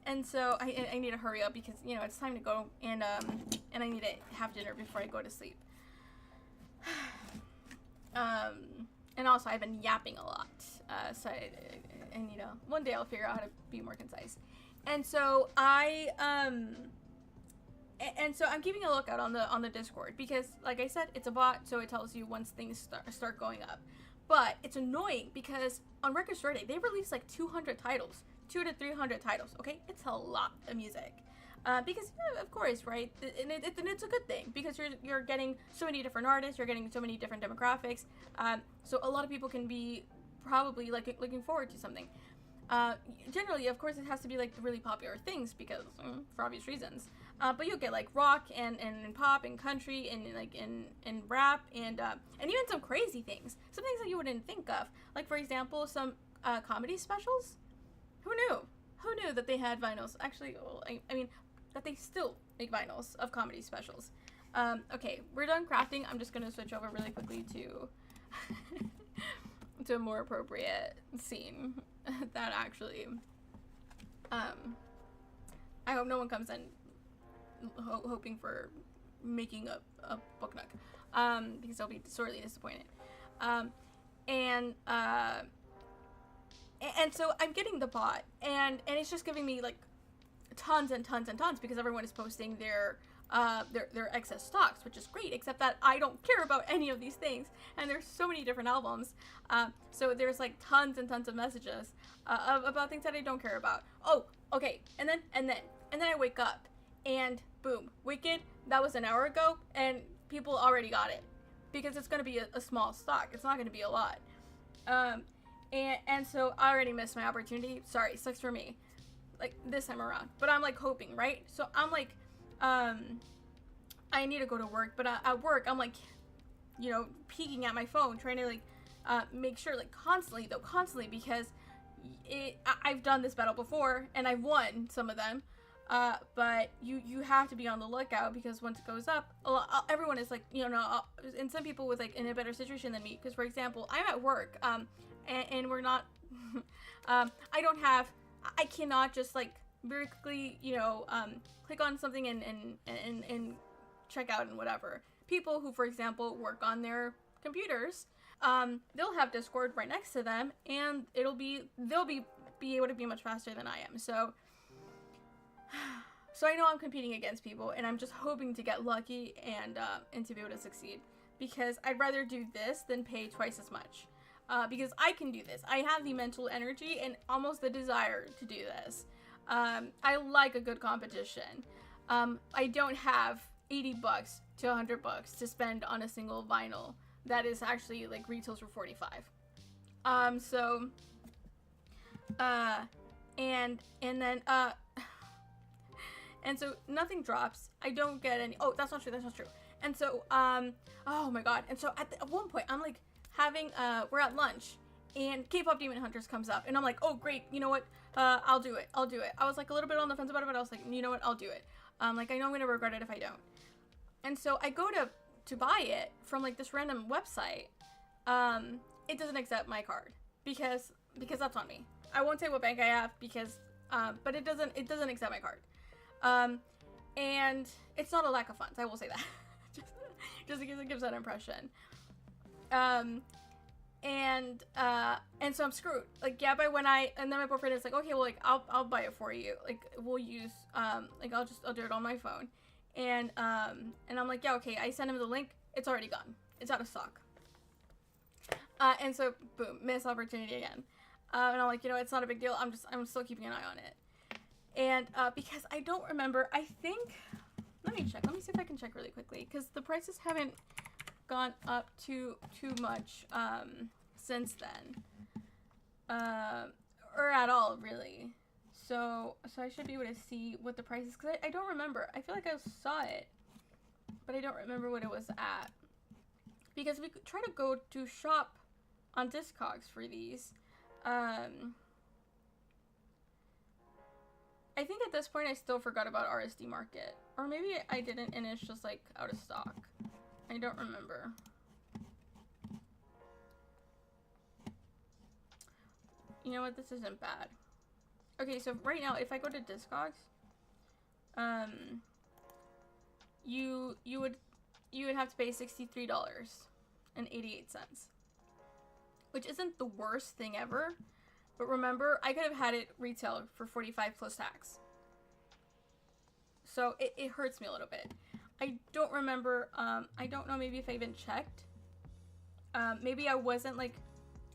And so I need to hurry up, because it's time to go, and I need to have dinner before I go to sleep. And also I've been yapping a lot, so I one day I'll figure out how to be more concise. And so I'm keeping a lookout on the Discord, because like I said, it's a bot, so it tells you once things start going up. But it's annoying, because on Record Store Day, they release like 200 titles, 200 to 300 titles, okay? It's a lot of music. Because, of course, right? And it's a good thing, because you're getting so many different artists, you're getting so many different demographics. So a lot of people can be probably like looking forward to something. Generally, of course, it has to be like the really popular things, because for obvious reasons. But you'll get like rock and pop and country and like and rap and even some crazy things, some things that you wouldn't think of. Like, for example, some comedy specials. Who knew that they had vinyls? Actually, well, I mean that they still make vinyls of comedy specials. Okay, we're done crafting. I'm just gonna switch over really quickly to to a more appropriate scene that actually. I hope no one comes in hoping for making a book nook, because they'll be sorely disappointed. And so I'm getting the bot, and it's just giving me like tons and tons and tons, because everyone is posting their excess stocks, which is great, except that I don't care about any of these things, and there's so many different albums, so there's like tons and tons of messages about things that I don't care about. Oh, okay, and then I wake up, and boom, Wicked, that was an hour ago, and people already got it, because it's going to be a small stock. It's not going to be a lot. And so I already missed my opportunity. Sorry, sucks for me. Like, this time around. But I'm, like, hoping, right? So I'm, like, I need to go to work, but at work, I'm, like, you know, peeking at my phone, trying to like make sure, like constantly, because I've done this battle before and I've won some of them. But you have to be on the lookout, because once it goes up, everyone is like, you know, and some people with like in a better situation than me, because for example, I'm at work, and we're not, I cannot just like very quickly, you know, click on something and check out and whatever. People who, for example, work on their computers, they'll have Discord right next to them, and they'll be able to be much faster than I am. So I know I'm competing against people, and I'm just hoping to get lucky and to be able to succeed, because I'd rather do this than pay twice as much, because I can do this. I have the mental energy and almost the desire to do this. I like a good competition. I don't have $80 to $100 to spend on a single vinyl that is actually like retails for $45. And so nothing drops. I don't get any. Oh, that's not true. And so, oh my god. And so at one point, I'm like having, we're at lunch, and K-pop Demon Hunters comes up, and I'm like, oh great, you know what? I'll do it. I was like a little bit on the fence about it, but I was like, you know what? I'll do it. Like I know I'm gonna regret it if I don't. And so I go to buy it from like this random website. It doesn't accept my card because that's on me. I won't say what bank I have because, but it doesn't accept my card. And it's not a lack of funds, I will say that. just because it gives that impression. And so I'm screwed. Like, yeah, but and then my boyfriend is like, okay, well, like, I'll buy it for you. Like, we'll use, like, I'll do it on my phone. And I'm like, yeah, okay. I send him the link. It's already gone. It's out of stock. And so, boom, missed opportunity again. And I'm like, you know, it's not a big deal. I'm still keeping an eye on it. And because I don't remember, I think, let me check. Let me see if I can check really quickly, because the prices haven't gone up too much since then, or at all really. So I should be able to see what the price is, because I don't remember. I feel like I saw it, but I don't remember what it was at, because we could try to go to shop on Discogs for these. I think at this point I still forgot about RSD Market. Or maybe I didn't and it's just like out of stock. I don't remember. You know what? This isn't bad. Okay, so right now if I go to Discogs, you would have to pay $63.88. Which isn't the worst thing ever. But remember, I could have had it retail for $45 plus tax. So it hurts me a little bit. I don't remember, I don't know maybe if I even checked. Maybe I wasn't like,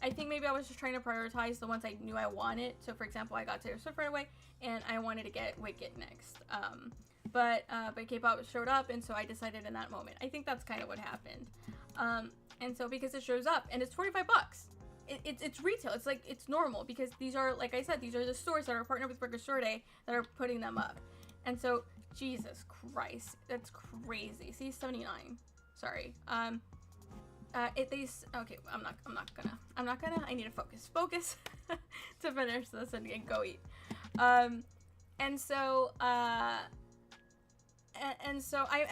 I think maybe I was just trying to prioritize the ones I knew I wanted. So for example, I got Taylor Swift right away, and I wanted to get Wicked next. But K-pop showed up, and so I decided in that moment. I think that's kind of what happened. And so because it shows up, and it's $45. It's retail. It's like, it's normal, because these are, like I said, these are the stores that are partnered with Record Store Day that are putting them up. And so, Jesus Christ, that's crazy. See, 79. Sorry. Okay, I'm not gonna, I need to focus to finish this and go eat. And so I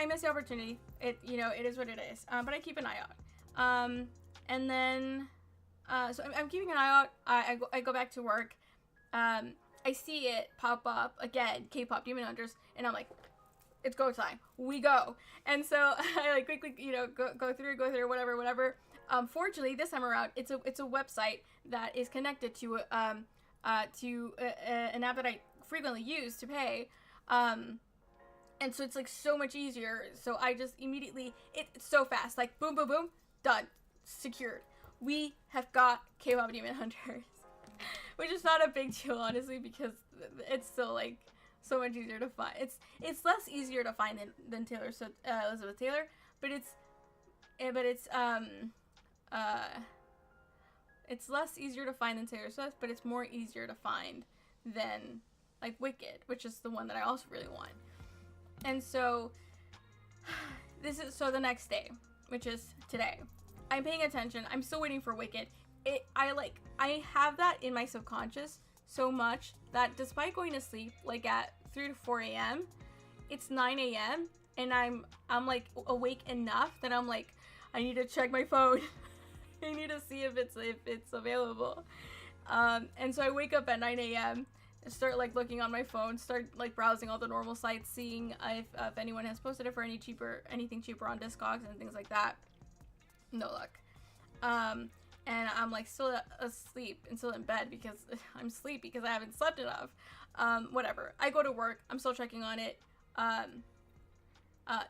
missed the opportunity. You know, it is what it is. But I keep an eye out. And then, so I'm keeping an eye out. I go back to work. I see it pop up again, K-pop Demon Hunters, and I'm like, it's go time. We go. And so I like quickly, you know, go through, whatever. Fortunately, this time around, it's a website that is connected to an app that I frequently use to pay. And so it's like so much easier. So I just immediately, it's so fast, like boom, boom, boom, done, secured. We have got K-pop Demon Hunters, which is not a big deal, honestly, because it's still like so much easier to find. It's less easier to find than Taylor Swift, Elizabeth Taylor, but it's less easier to find than Taylor Swift, but it's more easier to find than like Wicked, which is the one that I also really want. And so the next day, which is today. I'm paying attention. I'm still waiting for Wicked. I have that in my subconscious so much that despite going to sleep like at 3 to 4 a.m., it's 9 a.m. and I'm like awake enough that I'm like, I need to check my phone. I need to see if it's available. And so I wake up at 9 a.m. and start like looking on my phone, start like browsing all the normal sites, seeing if anyone has posted it for anything cheaper on Discogs and things like that. No luck. And I'm like still asleep and still in bed because I'm sleepy because I haven't slept enough. Whatever. I go to work. I'm still checking on it.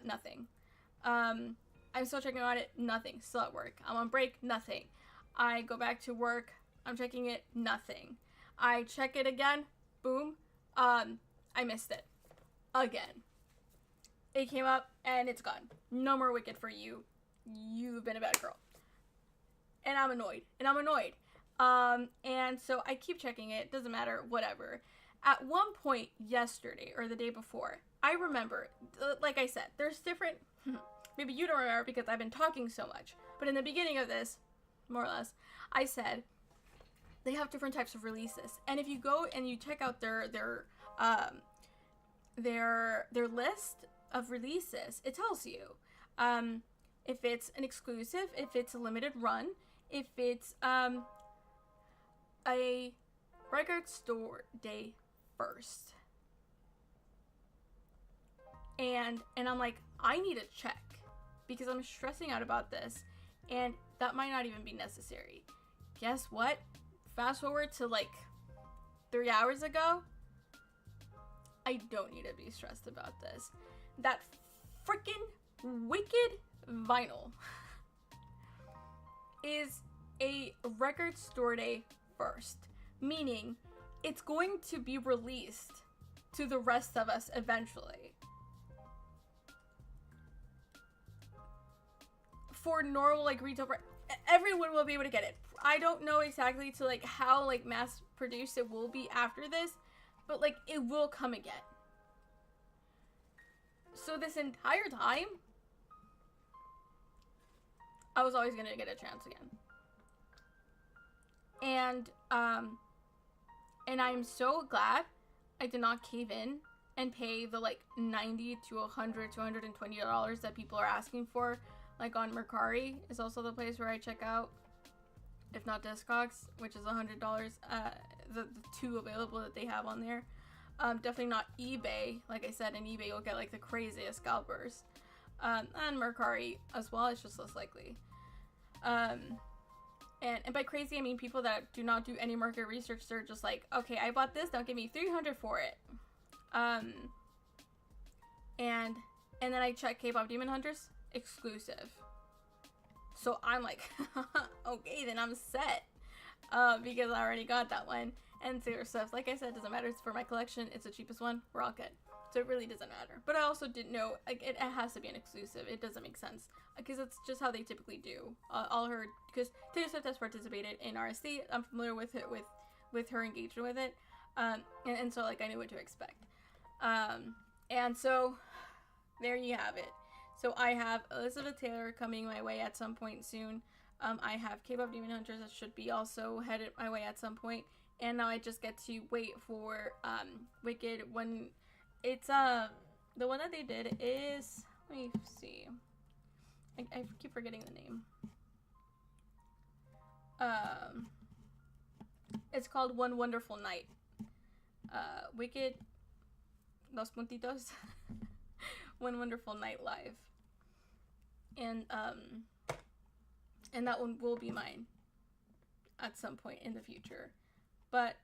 Nothing. I'm still checking on it. Nothing. Still at work. I'm on break. Nothing. I go back to work. I'm checking it. Nothing. I check it again. Boom. I missed it. Again. It came up and it's gone. No more Wicked for you. You've been a bad girl. And I'm annoyed. And so I keep checking it. Doesn't matter. Whatever. At one point yesterday or the day before, I remember, like I said, there's different, maybe you don't remember because I've been talking so much, but in the beginning of this, more or less, I said they have different types of releases. And if you go and you check out their list of releases, it tells you if it's an exclusive, if it's a limited run, if it's a record store day first. And I'm like, I need to check because I'm stressing out about this and that might not even be necessary. Guess what? Fast forward to like 3 hours ago. I don't need to be stressed about this. That freaking Wicked vinyl is a record store day first, meaning it's going to be released to the rest of us eventually. For normal like retail, everyone will be able to get it. I don't know exactly to like how like mass produced it will be after this, but like it will come again. So this entire time, I was always gonna get a chance again. And I'm so glad I did not cave in and pay the like $90 to $100 to $120 that people are asking for. Like on Mercari is also the place where I check out, if not Discogs, which is $100. The two available that they have on there. Definitely not eBay. Like I said, in eBay you'll get like the craziest scalpers. And Mercari as well. It's just less likely. And by crazy I mean people that do not do any market research. They're just like, okay, I bought this. Now give me $300 for it. And then I check K-pop Demon Hunters. Exclusive. So I'm like, okay, then I'm set. Because I already got that one. And Taylor Swift, like I said, doesn't matter. It's for my collection. It's the cheapest one. We're all good. So it really doesn't matter. But I also didn't know, like, it has to be an exclusive. It doesn't make sense. Because it's just how they typically do. All her, because Taylor Swift has participated in RSC. I'm familiar with it, with her engagement with it. And so, like, I knew what to expect. And so, there you have it. So I have Elizabeth Taylor coming my way at some point soon. I have K-pop Demon Hunters that should be also headed my way at some point. And now I just get to wait for Wicked when it's the one that they did is, let me see. I keep forgetting the name. It's called One Wonderful Night. Wicked Dos Puntitos. One Wonderful Night Live. And that one will be mine at some point in the future. But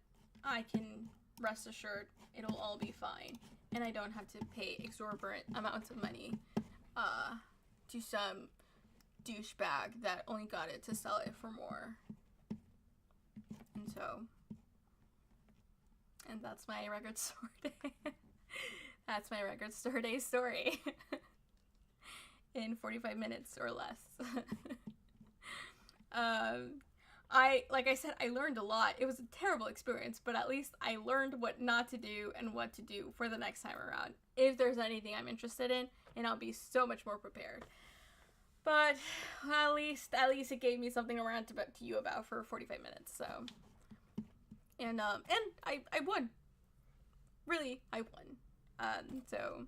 I can rest assured it'll all be fine. And I don't have to pay exorbitant amounts of money to some douchebag that only got it to sell it for more. And that's my record store day. That's my record store day story. In 45 minutes or less. Like I said, I learned a lot. It was a terrible experience, but at least I learned what not to do and what to do for the next time around. If there's anything I'm interested in, and I'll be so much more prepared. But at least it gave me something to rant about to you about for 45 minutes. So, and I won. Really, I won. So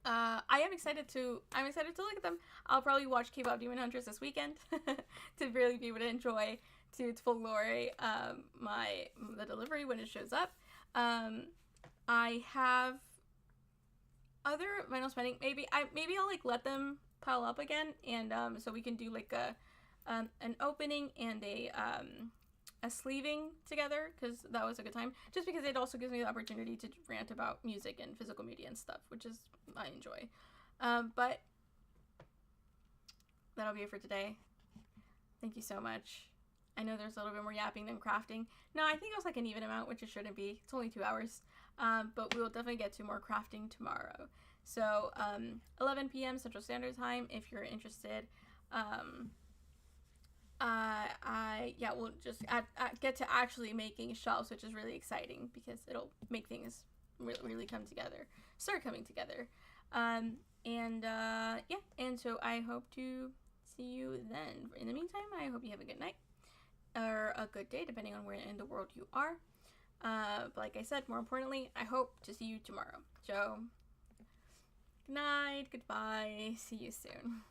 I'm excited to look at them. I'll probably watch K-pop Demon Hunters this weekend to really be able to enjoy to its full glory the delivery when it shows up. I have other vinyl spending. Maybe I'll like let them pile up again, and so we can do like an opening and a sleeving together, because that was a good time. Just because it also gives me the opportunity to rant about music and physical media and stuff, which is I enjoy. But that'll be it for today. Thank you so much. I know there's a little bit more yapping than crafting. No, I think it was like an even amount, which it shouldn't be. It's only 2 hours. But we will definitely get to more crafting tomorrow. So 11 p.m. Central Standard Time if you're interested. We'll just get to actually making shelves, which is really exciting because it'll make things really come together, start coming together. And so I hope to see you then. In the meantime, I hope you have a good night or a good day, depending on where in the world you are. But like I said, more importantly, I hope to see you tomorrow. So, good night, goodbye, see you soon.